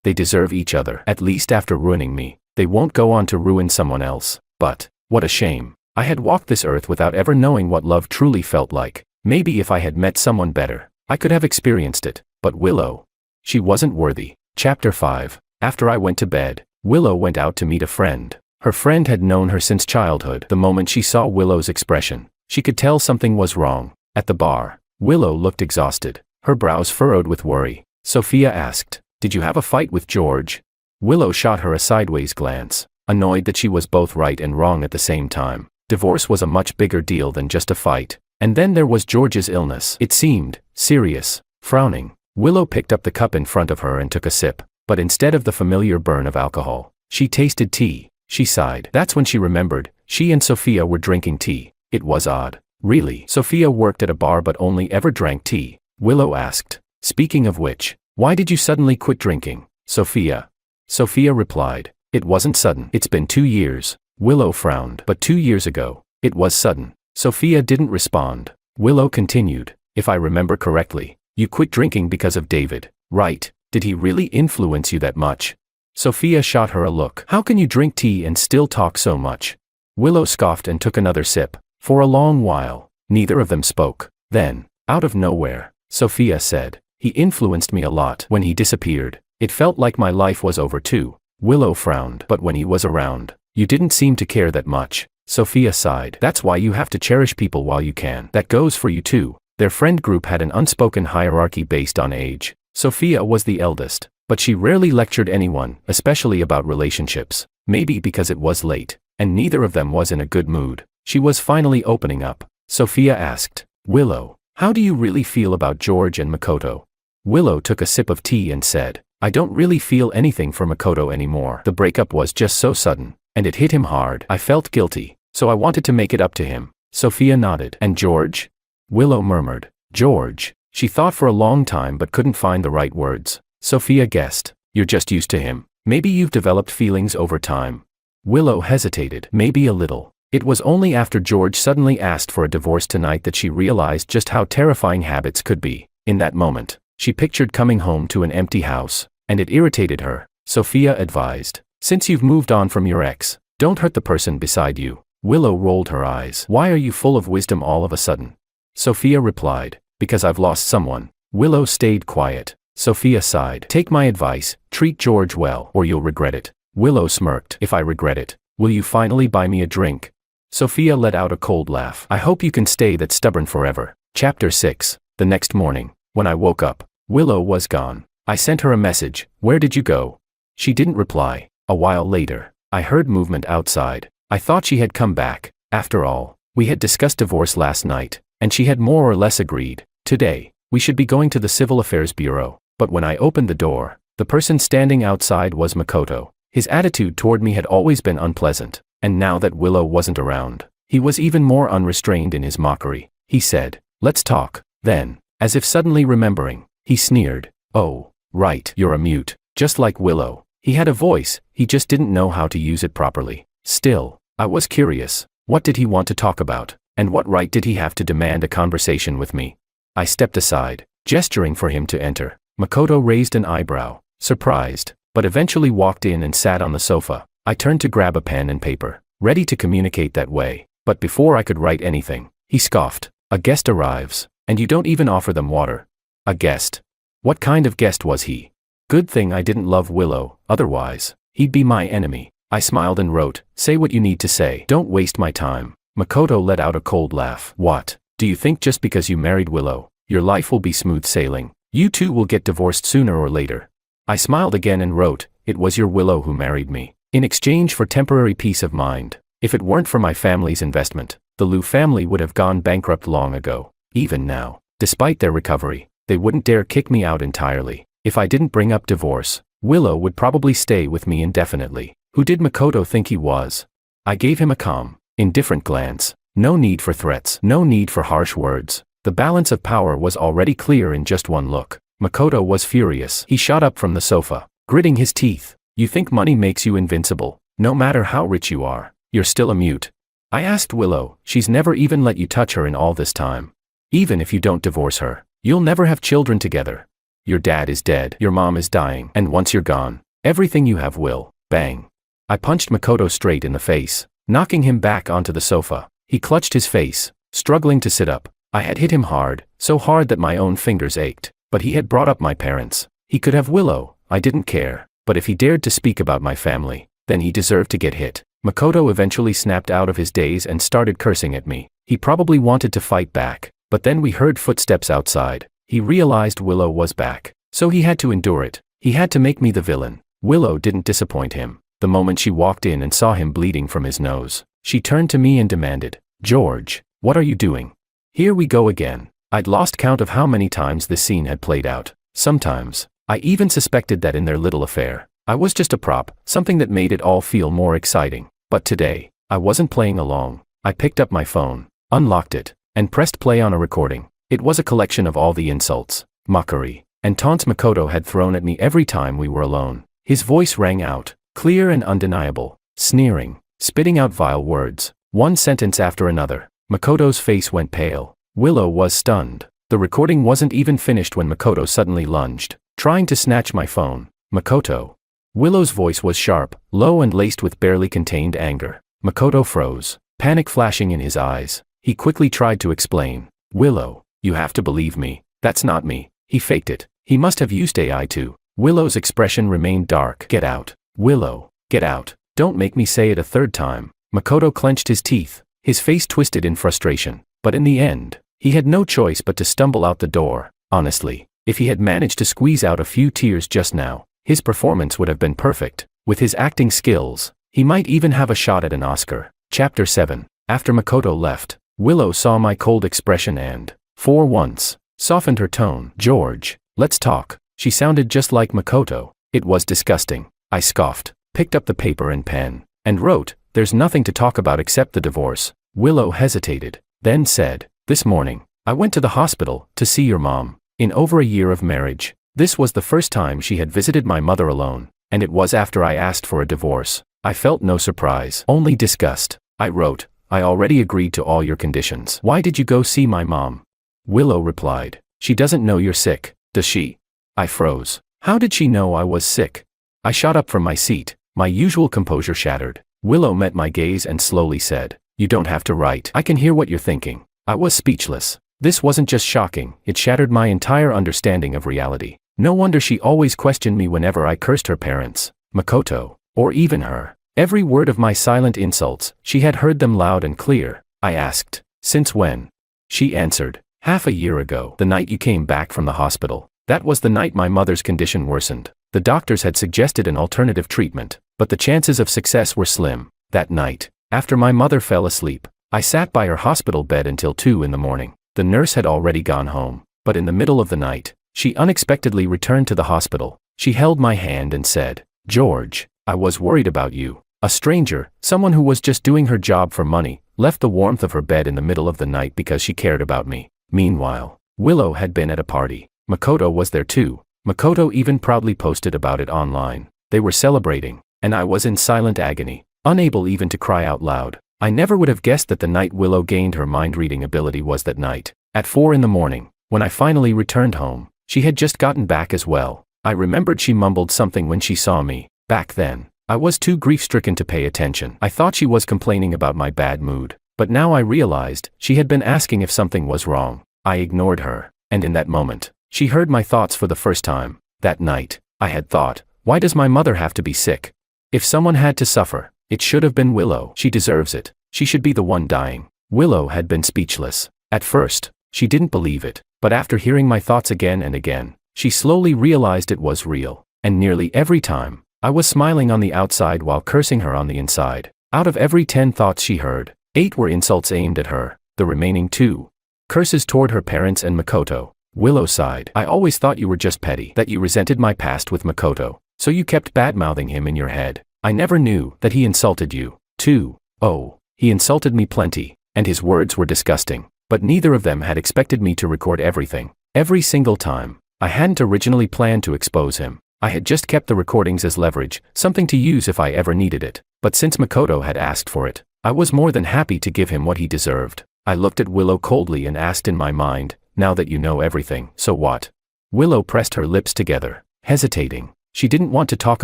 They deserve each other. At least after ruining me, they won't go on to ruin someone else. But, what a shame. I had walked this earth without ever knowing what love truly felt like. Maybe if I had met someone better, I could have experienced it. But Willow, she wasn't worthy. Chapter 5. After I went to bed, Willow went out to meet a friend. Her friend had known her since childhood. The moment she saw Willow's expression, she could tell something was wrong. At the bar, Willow looked exhausted, her brows furrowed with worry. Sophia asked, "Did you have a fight with George?" Willow shot her a sideways glance, annoyed that she was both right and wrong at the same time. Divorce was a much bigger deal than just a fight. And then there was George's illness. It seemed serious. Frowning, Willow picked up the cup in front of her and took a sip. But instead of the familiar burn of alcohol, she tasted tea. She sighed. That's when she remembered, she and Sophia were drinking tea. It was odd. Really? Sophia worked at a bar but only ever drank tea. Willow asked. "Speaking of which, why did you suddenly quit drinking, Sophia?" Sophia replied, "It wasn't sudden. It's been 2 years." Willow frowned. "But 2 years ago, it was sudden." Sophia didn't respond. Willow continued, "If I remember correctly, you quit drinking because of David, right? Did he really influence you that much?" Sophia shot her a look. "How can you drink tea and still talk so much?" Willow scoffed and took another sip. For a long while, neither of them spoke. Then, out of nowhere, Sophia said, "He influenced me a lot. When he disappeared, it felt like my life was over too." Willow frowned. "But when he was around, you didn't seem to care that much." Sophia sighed. "That's why you have to cherish people while you can. That goes for you too." Their friend group had an unspoken hierarchy based on age. Sophia was the eldest, but she rarely lectured anyone, especially about relationships. Maybe because it was late, and neither of them was in a good mood, she was finally opening up. Sophia asked, "Willow, how do you really feel about George and Makoto?" Willow took a sip of tea and said, "I don't really feel anything for Makoto anymore. The breakup was just so sudden, and it hit him hard. I felt guilty, so I wanted to make it up to him." Sophia nodded. "And George?" Willow murmured. "George." She thought for a long time but couldn't find the right words. Sophia guessed, "You're just used to him. Maybe you've developed feelings over time." Willow hesitated. "Maybe a little." It was only after George suddenly asked for a divorce tonight that she realized just how terrifying habits could be. In that moment, she pictured coming home to an empty house, and it irritated her. Sophia advised, "Since you've moved on from your ex, don't hurt the person beside you." Willow rolled her eyes. "Why are you full of wisdom all of a sudden?" Sophia replied, "Because I've lost someone." Willow stayed quiet. Sophia sighed. "Take my advice, treat George well, or you'll regret it." Willow smirked. "If I regret it, will you finally buy me a drink?" Sophia let out a cold laugh. "I hope you can stay that stubborn forever." Chapter 6. The next morning, when I woke up, Willow was gone. I sent her a message, "Where did you go?" She didn't reply. A while later, I heard movement outside. I thought she had come back. After all, we had discussed divorce last night, and she had more or less agreed. Today, we should be going to the Civil Affairs Bureau. But when I opened the door, the person standing outside was Makoto. His attitude toward me had always been unpleasant, and now that Willow wasn't around, he was even more unrestrained in his mockery. He said, "Let's talk." Then, as if suddenly remembering, he sneered, "Oh, right, you're a mute, just like Willow." He had a voice, he just didn't know how to use it properly. Still, I was curious. What did he want to talk about, and what right did he have to demand a conversation with me? I stepped aside, gesturing for him to enter. Makoto raised an eyebrow, surprised, but eventually walked in and sat on the sofa. I turned to grab a pen and paper, ready to communicate that way, but before I could write anything, he scoffed. "A guest arrives, and you don't even offer them water." A guest? What kind of guest was he? Good thing I didn't love Willow, otherwise, he'd be my enemy. I smiled and wrote, "Say what you need to say. Don't waste my time." Makoto let out a cold laugh. "What? Do you think just because you married Willow, your life will be smooth sailing? You two will get divorced sooner or later." I smiled again and wrote, "It was your Willow who married me, in exchange for temporary peace of mind. If it weren't for my family's investment, the Liu family would have gone bankrupt long ago. Even now, despite their recovery, they wouldn't dare kick me out entirely. If I didn't bring up divorce, Willow would probably stay with me indefinitely." Who did Makoto think he was? I gave him a calm, indifferent glance. No need for threats, no need for harsh words. The balance of power was already clear in just one look. Makoto was furious. He shot up from the sofa, gritting his teeth. "You think money makes you invincible? No matter how rich you are, you're still a mute." I asked Willow. "She's never even let you touch her in all this time. Even if you don't divorce her, you'll never have children together. Your dad is dead, your mom is dying, and once you're gone, everything you have will." Bang. I punched Makoto straight in the face, knocking him back onto the sofa. He clutched his face, struggling to sit up. I had hit him hard, so hard that my own fingers ached. But he had brought up my parents. He could have Willow, I didn't care. But if he dared to speak about my family, then he deserved to get hit. Makoto eventually snapped out of his daze and started cursing at me. He probably wanted to fight back, but then we heard footsteps outside. He realized Willow was back, so he had to endure it. He had to make me the villain. Willow didn't disappoint him. The moment she walked in and saw him bleeding from his nose, she turned to me and demanded, "George, what are you doing?" Here we go again. I'd lost count of how many times this scene had played out. Sometimes, I even suspected that in their little affair, I was just a prop, something that made it all feel more exciting. But today, I wasn't playing along. I picked up my phone, unlocked it, and pressed play on a recording. It was a collection of all the insults, mockery, and taunts Makoto had thrown at me every time we were alone. His voice rang out, clear and undeniable, sneering, spitting out vile words, one sentence after another. Makoto's face went pale. Willow was stunned. The recording wasn't even finished when Makoto suddenly lunged, trying to snatch my phone. "Makoto." Willow's voice was sharp, low and laced with barely contained anger. Makoto froze, panic flashing in his eyes. He quickly tried to explain. "Willow, you have to believe me. That's not me. He faked it. He must have used AI too." Willow's expression remained dark. "Get out. Willow, get out. Don't make me say it a third time." Makoto clenched his teeth, his face twisted in frustration. But in the end, he had no choice but to stumble out the door. Honestly, if he had managed to squeeze out a few tears just now, his performance would have been perfect. With his acting skills, He might even have a shot at an Oscar. Chapter 7. After Makoto left, Willow saw my cold expression and, for once, softened her tone. "George, let's talk." She sounded just like Makoto. It was disgusting. I scoffed, picked up the paper and pen, and wrote, "There's nothing to talk about except the divorce." Willow hesitated, then said, "This morning, I went to the hospital to see your mom. In over a year of marriage, this was the first time she had visited my mother alone, and it was after I asked for a divorce. I felt no surprise, only disgust." I wrote, "I already agreed to all your conditions. Why did you go see my mom?" Willow replied, "She doesn't know you're sick, does she?" I froze. How did she know I was sick? I shot up from my seat, my usual composure shattered. Willow met my gaze and slowly said, "You don't have to write. I can hear what you're thinking." I was speechless. This wasn't just shocking, it shattered my entire understanding of reality. No wonder she always questioned me whenever I cursed her parents, Makoto, or even her. Every word of my silent insults, she had heard them loud and clear. I asked, "Since when?" She answered, "Half a year ago, the night you came back from the hospital. That was the night my mother's condition worsened. The doctors had suggested an alternative treatment, but the chances of success were slim. That night, after my mother fell asleep, I sat by her hospital bed until 2 in the morning. The nurse had already gone home, but in the middle of the night, she unexpectedly returned to the hospital. She held my hand and said, "George, I was worried about you." A stranger, someone who was just doing her job for money, left the warmth of her bed in the middle of the night because she cared about me. Meanwhile, Willow had been at a party. Makoto was there too. Makoto even proudly posted about it online. They were celebrating, and I was in silent agony, unable even to cry out loud. I never would have guessed that the night Willow gained her mind-reading ability was that night. At 4 in the morning, when I finally returned home, she had just gotten back as well. I remembered she mumbled something when she saw me. Back then, I was too grief-stricken to pay attention. I thought she was complaining about my bad mood, but now I realized she had been asking if something was wrong. I ignored her, and in that moment, she heard my thoughts for the first time. That night, I had thought, why does my mother have to be sick? If someone had to suffer, it should have been Willow. She deserves it. She should be the one dying. Willow had been speechless. At first, she didn't believe it, but after hearing my thoughts again and again, she slowly realized it was real. And nearly every time, I was smiling on the outside while cursing her on the inside. Out of every 10 thoughts she heard, 8 were insults aimed at her, the remaining 2, curses toward her parents and Makoto. Willow sighed. "I always thought you were just petty, that you resented my past with Makoto, so you kept bad-mouthing him in your head. I never knew that he insulted you, too." Oh, he insulted me plenty, and his words were disgusting, but neither of them had expected me to record everything. Every single time. I hadn't originally planned to expose him. I had just kept the recordings as leverage, something to use if I ever needed it. But since Makoto had asked for it, I was more than happy to give him what he deserved. I looked at Willow coldly and asked in my mind, "Now that you know everything, so what?" Willow pressed her lips together, hesitating. She didn't want to talk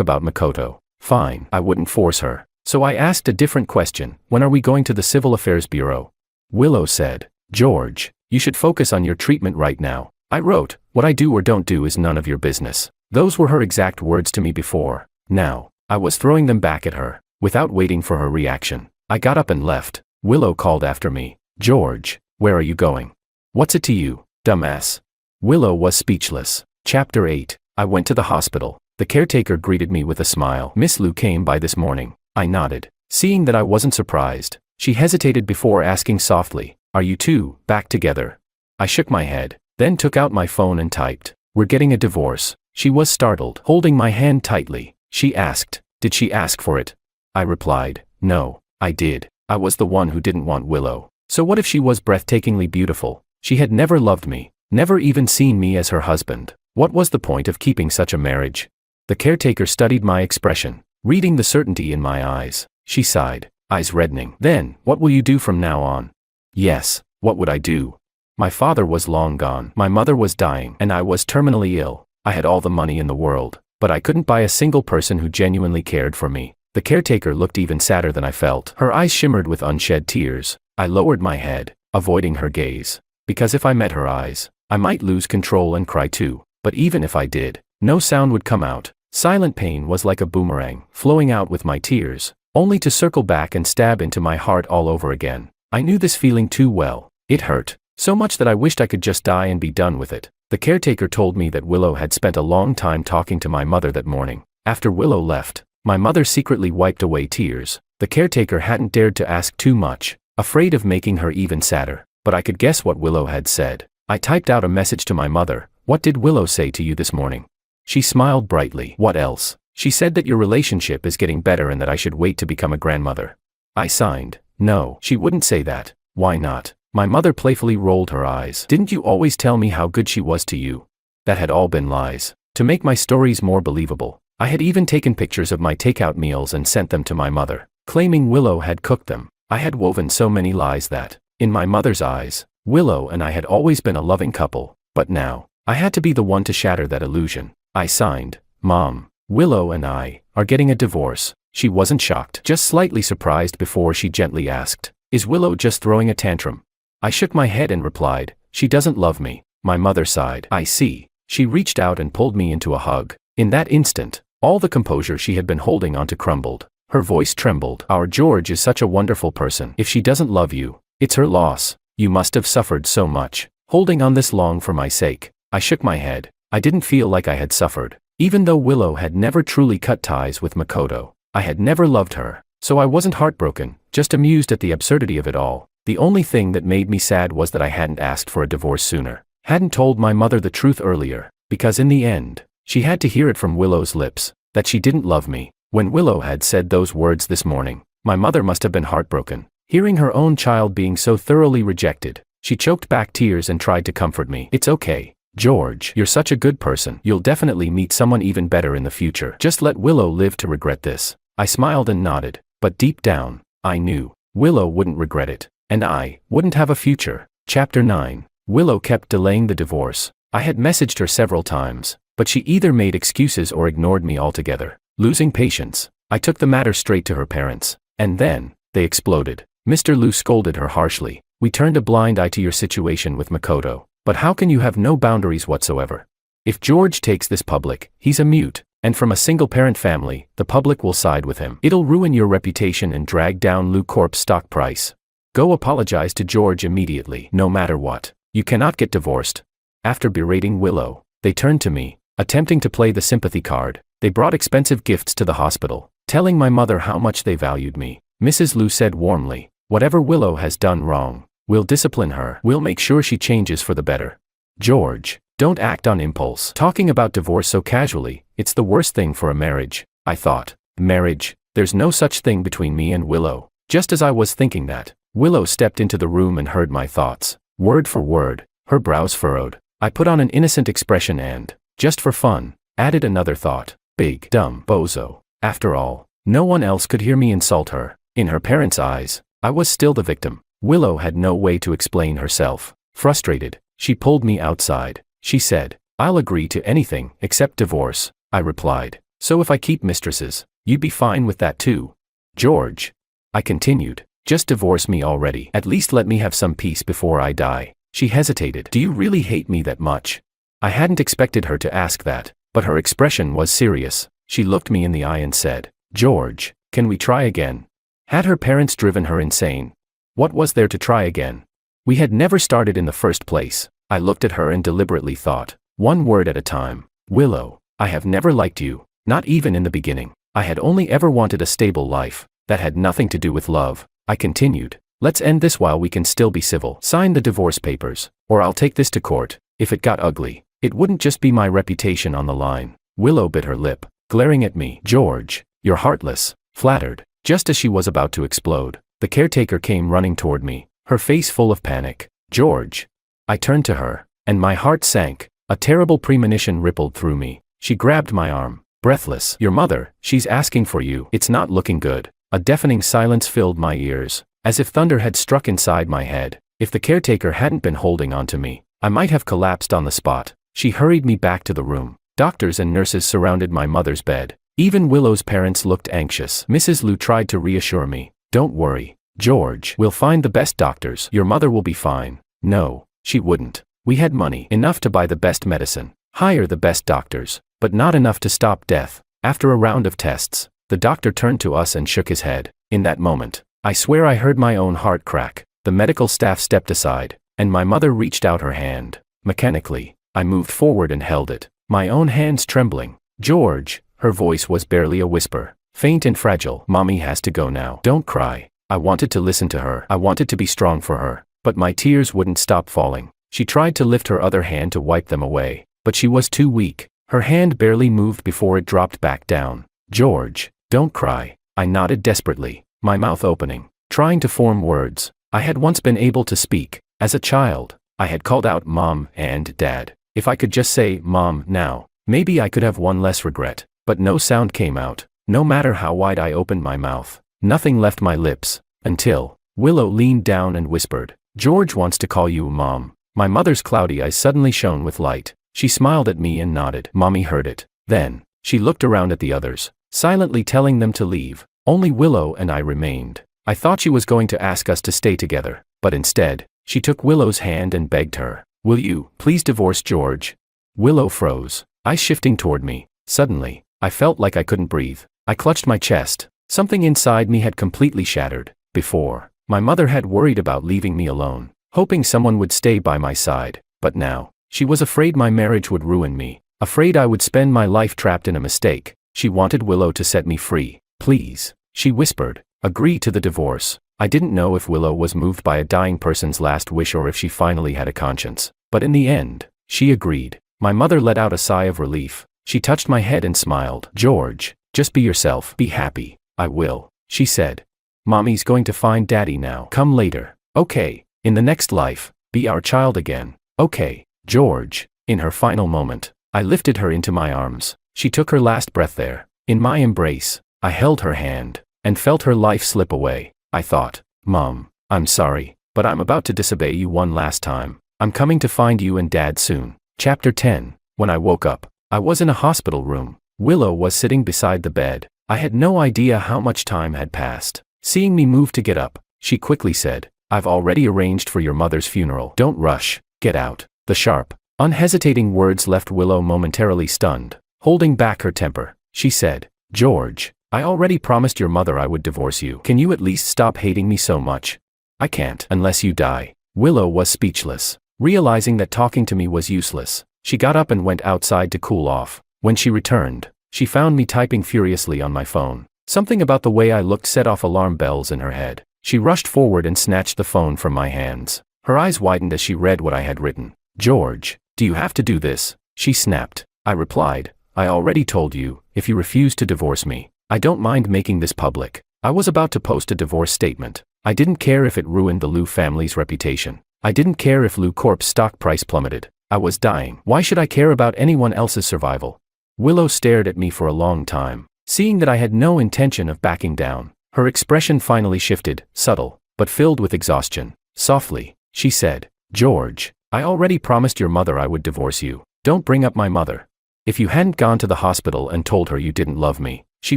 about Makoto. Fine, I wouldn't force her. So I asked a different question, "When are we going to the Civil Affairs Bureau?" Willow said, "George, you should focus on your treatment right now." I wrote, "What I do or don't do is none of your business." Those were her exact words to me before. Now, I was throwing them back at her. Without waiting for her reaction, I got up and left. Willow called after me, "George, where are you going?" "What's it to you, dumbass?" Willow was speechless. Chapter 8. I went to the hospital. The caretaker greeted me with a smile. "Miss Liu came by this morning." I nodded. Seeing that I wasn't surprised, she hesitated before asking softly, "Are you two back together?" I shook my head, then took out my phone and typed, "We're getting a divorce." She was startled, holding my hand tightly. She asked, "Did she ask for it?" I replied, "No, I did. I was the one who didn't want Willow. So what if she was breathtakingly beautiful? She had never loved me, never even seen me as her husband. What was the point of keeping such a marriage?" The caretaker studied my expression, reading the certainty in my eyes. She sighed, eyes reddening. "Then, what will you do from now on?" Yes, what would I do? My father was long gone, my mother was dying, and I was terminally ill. I had all the money in the world, but I couldn't buy a single person who genuinely cared for me. The caretaker looked even sadder than I felt. Her eyes shimmered with unshed tears. I lowered my head, avoiding her gaze, because if I met her eyes, I might lose control and cry too. But even if I did, no sound would come out. Silent pain was like a boomerang, flowing out with my tears, only to circle back and stab into my heart all over again. I knew this feeling too well. It hurt, so much that I wished I could just die and be done with it. The caretaker told me that Willow had spent a long time talking to my mother that morning. After Willow left, My mother secretly wiped away tears. The caretaker hadn't dared to ask too much, afraid of making her even sadder, but I could guess what Willow had said. I typed out a message to my mother. What did Willow say to you this morning? She smiled brightly. What else? She said that your relationship is getting better and that I should wait to become a grandmother. I signed. No, she wouldn't say that. Why not? My mother playfully rolled her eyes. Didn't you always tell me how good she was to you? That had all been lies. To make my stories more believable, I had even taken pictures of my takeout meals and sent them to my mother, claiming Willow had cooked them. I had woven so many lies that, in my mother's eyes, Willow and I had always been a loving couple, but now, I had to be the one to shatter that illusion. I signed. Mom, Willow and I are getting a divorce. She wasn't shocked, just slightly surprised before she gently asked, is Willow just throwing a tantrum? I shook my head and replied, she doesn't love me. My mother sighed. I see. She reached out and pulled me into a hug. In that instant, all the composure she had been holding onto crumbled. Her voice trembled. Our George is such a wonderful person. If she doesn't love you, it's her loss. You must have suffered so much, holding on this long for my sake. I shook my head. I didn't feel like I had suffered. Even though Willow had never truly cut ties with Makoto, I had never loved her, so I wasn't heartbroken, just amused at the absurdity of it all. The only thing that made me sad was that I hadn't asked for a divorce sooner, hadn't told my mother the truth earlier, because in the end, she had to hear it from Willow's lips, that she didn't love me. When Willow had said those words this morning, my mother must have been heartbroken. Hearing her own child being so thoroughly rejected, she choked back tears and tried to comfort me. It's okay, George, you're such a good person. You'll definitely meet someone even better in the future. Just let Willow live to regret this. I smiled and nodded, but deep down, I knew Willow wouldn't regret it, and I wouldn't have a future. Chapter 9. Willow kept delaying the divorce. I had messaged her several times, but she either made excuses or ignored me altogether. Losing patience, I took the matter straight to her parents, and then, they exploded. Mr. Liu scolded her harshly. We turned a blind eye to your situation with Makoto, but how can you have no boundaries whatsoever? If George takes this public, he's a mute, and from a single-parent family, the public will side with him. It'll ruin your reputation and drag down Liu Corp's stock price. Go apologize to George immediately. No matter what, you cannot get divorced. After berating Willow, they turned to me, attempting to play the sympathy card. They brought expensive gifts to the hospital, telling my mother how much they valued me. Mrs. Liu said warmly, whatever Willow has done wrong, we'll discipline her. We'll make sure she changes for the better. George, don't act on impulse. Talking about divorce so casually, it's the worst thing for a marriage, I thought. Marriage? There's no such thing between me and Willow. Just as I was thinking that, Willow stepped into the room and heard my thoughts. Word for word, her brows furrowed. I put on an innocent expression and, just for fun, added another thought. Big, dumb, bozo. After all, no one else could hear me insult her. In her parents' eyes, I was still the victim. Willow had no way to explain herself. Frustrated, she pulled me outside. She said, I'll agree to anything except divorce. I replied, so if I keep mistresses, you'd be fine with that too? George, I continued, just divorce me already. At least let me have some peace before I die. She hesitated. Do you really hate me that much? I hadn't expected her to ask that, but her expression was serious. She looked me in the eye and said, George, can we try again? Had her parents driven her insane? What was there to try again? We had never started in the first place. I looked at her and deliberately thought, one word at a time. Willow, I have never liked you, not even in the beginning. I had only ever wanted a stable life. That had nothing to do with love. I continued, let's end this while we can still be civil. Sign the divorce papers, or I'll take this to court. If it got ugly, it wouldn't just be my reputation on the line. Willow bit her lip, glaring at me. George, you're heartless. Flattered. Just as she was about to explode, the caretaker came running toward me, her face full of panic. George. I turned to her, and my heart sank. A terrible premonition rippled through me. She grabbed my arm, breathless. Your mother, she's asking for you. It's not looking good. A deafening silence filled my ears, as if thunder had struck inside my head. If the caretaker hadn't been holding on to me, I might have collapsed on the spot. She hurried me back to the room. Doctors and nurses surrounded my mother's bed. Even Willow's parents looked anxious. Mrs. Liu tried to reassure me. Don't worry, George. We'll find the best doctors. Your mother will be fine. No, she wouldn't. We had money enough to buy the best medicine, hire the best doctors, but not enough to stop death. After a round of tests, the doctor turned to us and shook his head. In that moment, I swear I heard my own heart crack. The medical staff stepped aside, and my mother reached out her hand. Mechanically, I moved forward and held it, my own hands trembling. George, her voice was barely a whisper. faint and fragile. Mommy has to go now. Don't cry. I wanted to listen to her. I wanted to be strong for her. But my tears wouldn't stop falling. She tried to lift her other hand to wipe them away, but she was too weak. Her hand barely moved before it dropped back down. George, don't cry. I nodded desperately, my mouth opening, trying to form words. I had once been able to speak. As a child, I had called out Mom and Dad. If I could just say Mom now, maybe I could have one less regret. But no sound came out. No matter how wide I opened my mouth, nothing left my lips, until Willow leaned down and whispered, George wants to call you Mom. My mother's cloudy eyes suddenly shone with light. She smiled at me and nodded. Mommy heard it. Then, she looked around at the others, silently telling them to leave. Only Willow and I remained. I thought she was going to ask us to stay together, but instead, she took Willow's hand and begged her, will you please divorce George? Willow froze, eyes shifting toward me. Suddenly, I felt like I couldn't breathe. I clutched my chest. Something inside me had completely shattered. Before, my mother had worried about leaving me alone, hoping someone would stay by my side. But now, she was afraid my marriage would ruin me, afraid I would spend my life trapped in a mistake. She wanted Willow to set me free. Please, she whispered, agree to the divorce. I didn't know if Willow was moved by a dying person's last wish or if she finally had a conscience. But in the end, she agreed. My mother let out a sigh of relief. She touched my head and smiled. George, just be yourself. Be happy. I will, she said. Mommy's going to find Daddy now. Come later. Okay. In the next life, be our child again. Okay. George, in her final moment, I lifted her into my arms. She took her last breath there. In my embrace, I held her hand, and felt her life slip away. I thought, Mom, I'm sorry, but I'm about to disobey you one last time. I'm coming to find you and Dad soon. Chapter 10. When I woke up, I was in a hospital room. Willow was sitting beside the bed. I had no idea how much time had passed. Seeing me move to get up, she quickly said, I've already arranged for your mother's funeral. Don't rush. Get out. The sharp, unhesitating words left Willow momentarily stunned. Holding back her temper, she said, George, I already promised your mother I would divorce you. Can you at least stop hating me so much? I can't unless you die. Willow was speechless. Realizing that talking to me was useless, she got up and went outside to cool off. When she returned, she found me typing furiously on my phone. Something about the way I looked set off alarm bells in her head. She rushed forward and snatched the phone from my hands. Her eyes widened as she read what I had written. George, do you have to do this? She snapped. I replied, I already told you, if you refuse to divorce me, I don't mind making this public. I was about to post a divorce statement. I didn't care if it ruined the Liu family's reputation. I didn't care if Liu Corp's stock price plummeted. I was dying. Why should I care about anyone else's survival? Willow stared at me for a long time. Seeing that I had no intention of backing down, her expression finally shifted, subtle, but filled with exhaustion. Softly, she said, George, I already promised your mother I would divorce you. Don't bring up my mother. If you hadn't gone to the hospital and told her you didn't love me, she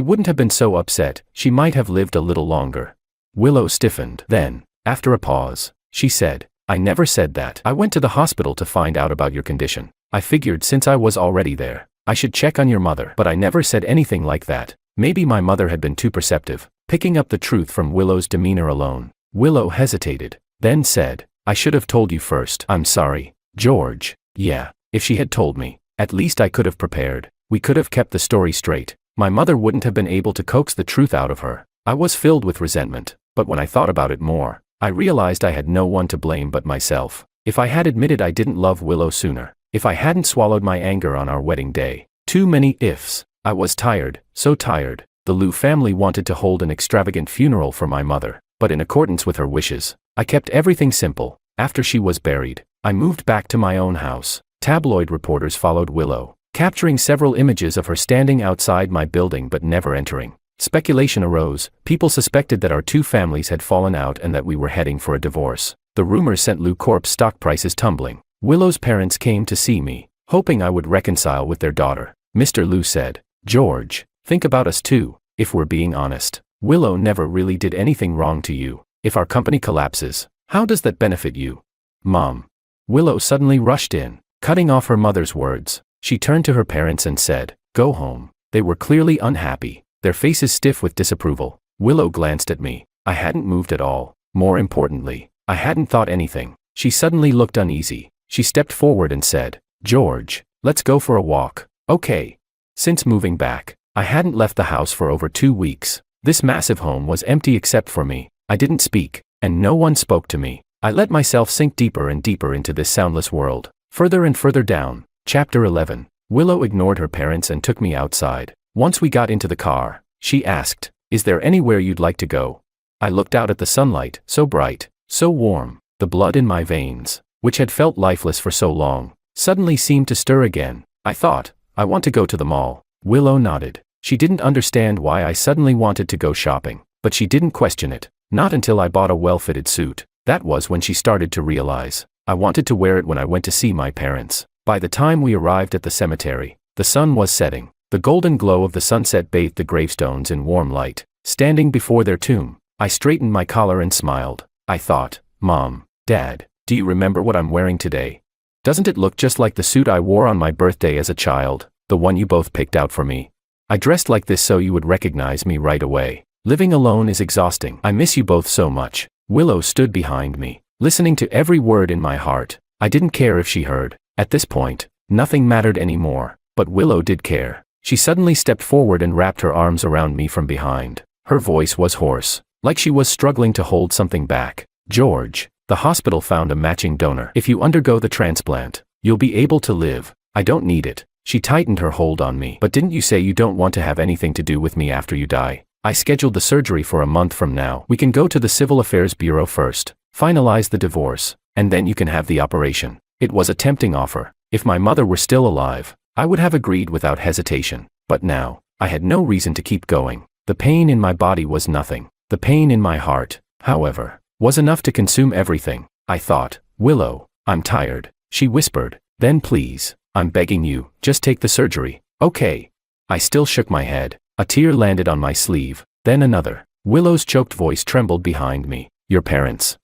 wouldn't have been so upset. She might have lived a little longer. Willow stiffened. Then, after a pause, she said, I never said that. I went to the hospital to find out about your condition. I figured since I was already there, I should check on your mother. But I never said anything like that. Maybe my mother had been too perceptive, picking up the truth from Willow's demeanor alone. Willow hesitated, then said, I should have told you first. I'm sorry, George. Yeah, if she had told me, at least I could have prepared. We could have kept the story straight. My mother wouldn't have been able to coax the truth out of her. I was filled with resentment, but when I thought about it more, I realized I had no one to blame but myself. If I had admitted I didn't love Willow sooner, if I hadn't swallowed my anger on our wedding day. Too many ifs. I was tired, so tired. The Liu family wanted to hold an extravagant funeral for my mother, but in accordance with her wishes, I kept everything simple. After she was buried, I moved back to my own house. Tabloid reporters followed Willow, capturing several images of her standing outside my building but never entering. Speculation arose. People suspected that our two families had fallen out and that we were heading for a divorce. The rumors sent Liu Corp's stock prices tumbling. Willow's parents came to see me, hoping I would reconcile with their daughter. Mr. Liu said, George, think about us too. If we're being honest, Willow never really did anything wrong to you. If our company collapses, how does that benefit you? Mom. Willow suddenly rushed in, cutting off her mother's words. She turned to her parents and said, go home. They were clearly unhappy, their faces stiff with disapproval. Willow glanced at me. I hadn't moved at all. More importantly, I hadn't thought anything. She suddenly looked uneasy. She stepped forward and said, George, let's go for a walk. Okay. Since moving back, I hadn't left the house for over 2 weeks. This massive home was empty except for me. I didn't speak, and no one spoke to me. I let myself sink deeper and deeper into this soundless world. Further and further down. Chapter 11. Willow ignored her parents and took me outside. Once we got into the car, she asked, "Is there anywhere you'd like to go?" I looked out at the sunlight, so bright, so warm. The blood in my veins, which had felt lifeless for so long, suddenly seemed to stir again. I thought, "I want to go to the mall." Willow nodded. She didn't understand why I suddenly wanted to go shopping, but she didn't question it. Not until I bought a well-fitted suit. That was when she started to realize. I wanted to wear it when I went to see my parents. By the time we arrived at the cemetery, the sun was setting. The golden glow of the sunset bathed the gravestones in warm light. Standing before their tomb, I straightened my collar and smiled. I thought, "Mom, Dad, do you remember what I'm wearing today? Doesn't it look just like the suit I wore on my birthday as a child, the one you both picked out for me? I dressed like this so you would recognize me right away. Living alone is exhausting. I miss you both so much." Willow stood behind me, listening to every word in my heart. I didn't care if she heard. At this point, nothing mattered anymore. But Willow did care. She suddenly stepped forward and wrapped her arms around me from behind. Her voice was hoarse, like she was struggling to hold something back. "George, the hospital found a matching donor. If you undergo the transplant, you'll be able to live. I don't need it." She tightened her hold on me. "But didn't you say you don't want to have anything to do with me after you die? I scheduled the surgery for a month from now. We can go to the Civil Affairs Bureau first, finalize the divorce, and then you can have the operation." It was a tempting offer. If my mother were still alive, I would have agreed without hesitation. But now, I had no reason to keep going. The pain in my body was nothing. The pain in my heart, however, was enough to consume everything. I thought, "Willow, I'm tired," she whispered. "Then please, I'm begging you, just take the surgery, okay?" I still shook my head. A tear landed on my sleeve, then another. Willow's choked voice trembled behind me. "Your parents.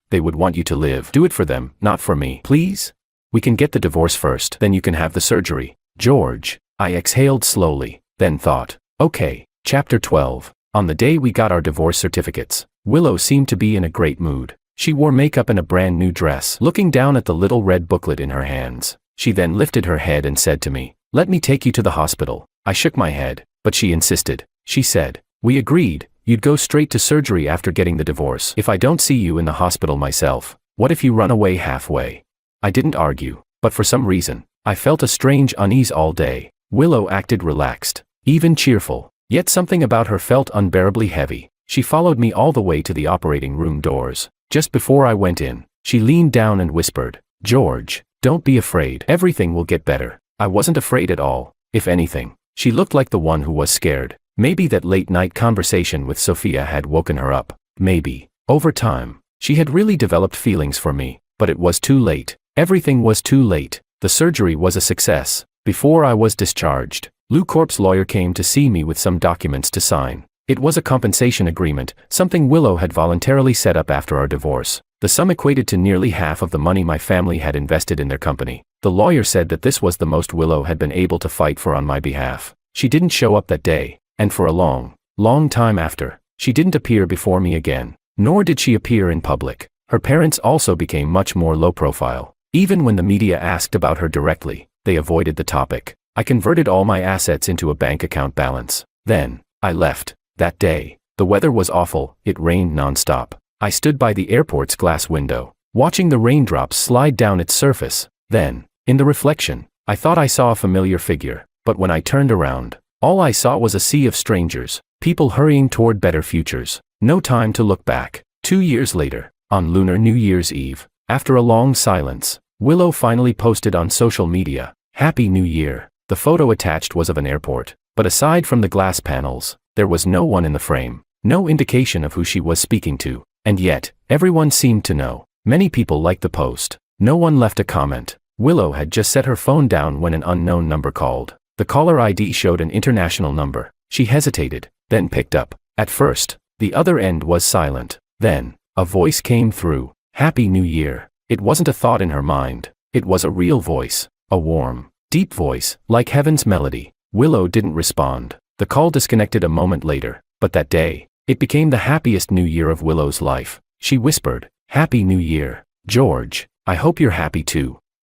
They would want you to live. Do it for them, not for me. Please? We can get the divorce first, then you can have the surgery." "George." I exhaled slowly, then thought, "Okay." Chapter 12. On the day we got our divorce certificates, Willow seemed to be in a great mood. She wore makeup and a brand new dress, looking down at the little red booklet in her hands. She then lifted her head and said to me, "Let me take you to the hospital." I shook my head, but she insisted. She said, "We agreed, you'd go straight to surgery after getting the divorce. If I don't see you in the hospital myself, what if you run away halfway?" I didn't argue, but for some reason, I felt a strange unease all day. Willow acted relaxed, even cheerful, yet something about her felt unbearably heavy. She followed me all the way to the operating room doors. Just before I went in, she leaned down and whispered, "George, don't be afraid. Everything will get better." I wasn't afraid at all. If anything, she looked like the one who was scared. Maybe that late-night conversation with Sophia had woken her up. Maybe, over time, she had really developed feelings for me. But it was too late. Everything was too late. The surgery was a success. Before I was discharged, Lou Corp's lawyer came to see me with some documents to sign. It was a compensation agreement, something Willow had voluntarily set up after our divorce. The sum equated to nearly half of the money my family had invested in their company. The lawyer said that this was the most Willow had been able to fight for on my behalf. She didn't show up that day, and for a long, long time after, she didn't appear before me again. Nor did she appear in public. Her parents also became much more low profile. Even when the media asked about her directly, they avoided the topic. I converted all my assets into a bank account balance. Then, I left. That day, the weather was awful. It rained nonstop. I stood by the airport's glass window, watching the raindrops slide down its surface. Then, in the reflection, I thought I saw a familiar figure, but when I turned around, all I saw was a sea of strangers, people hurrying toward better futures. No time to look back. 2 years later, on Lunar New Year's Eve, after a long silence, Willow finally posted on social media, "Happy New Year." The photo attached was of an airport, but aside from the glass panels, there was no one in the frame, no indication of who she was speaking to, and yet, everyone seemed to know. Many people liked the post. No one left a comment. Willow had just set her phone down when an unknown number called. The caller ID showed an international number. She hesitated, then picked up. At first, the other end was silent. Then, a voice came through, "Happy New Year." It wasn't a thought in her mind. It was a real voice, a warm, deep voice, like heaven's melody. Willow didn't respond. The call disconnected a moment later, but that day, it became the happiest New Year of Willow's life. She whispered, "Happy New Year, George. I hope you're happy too."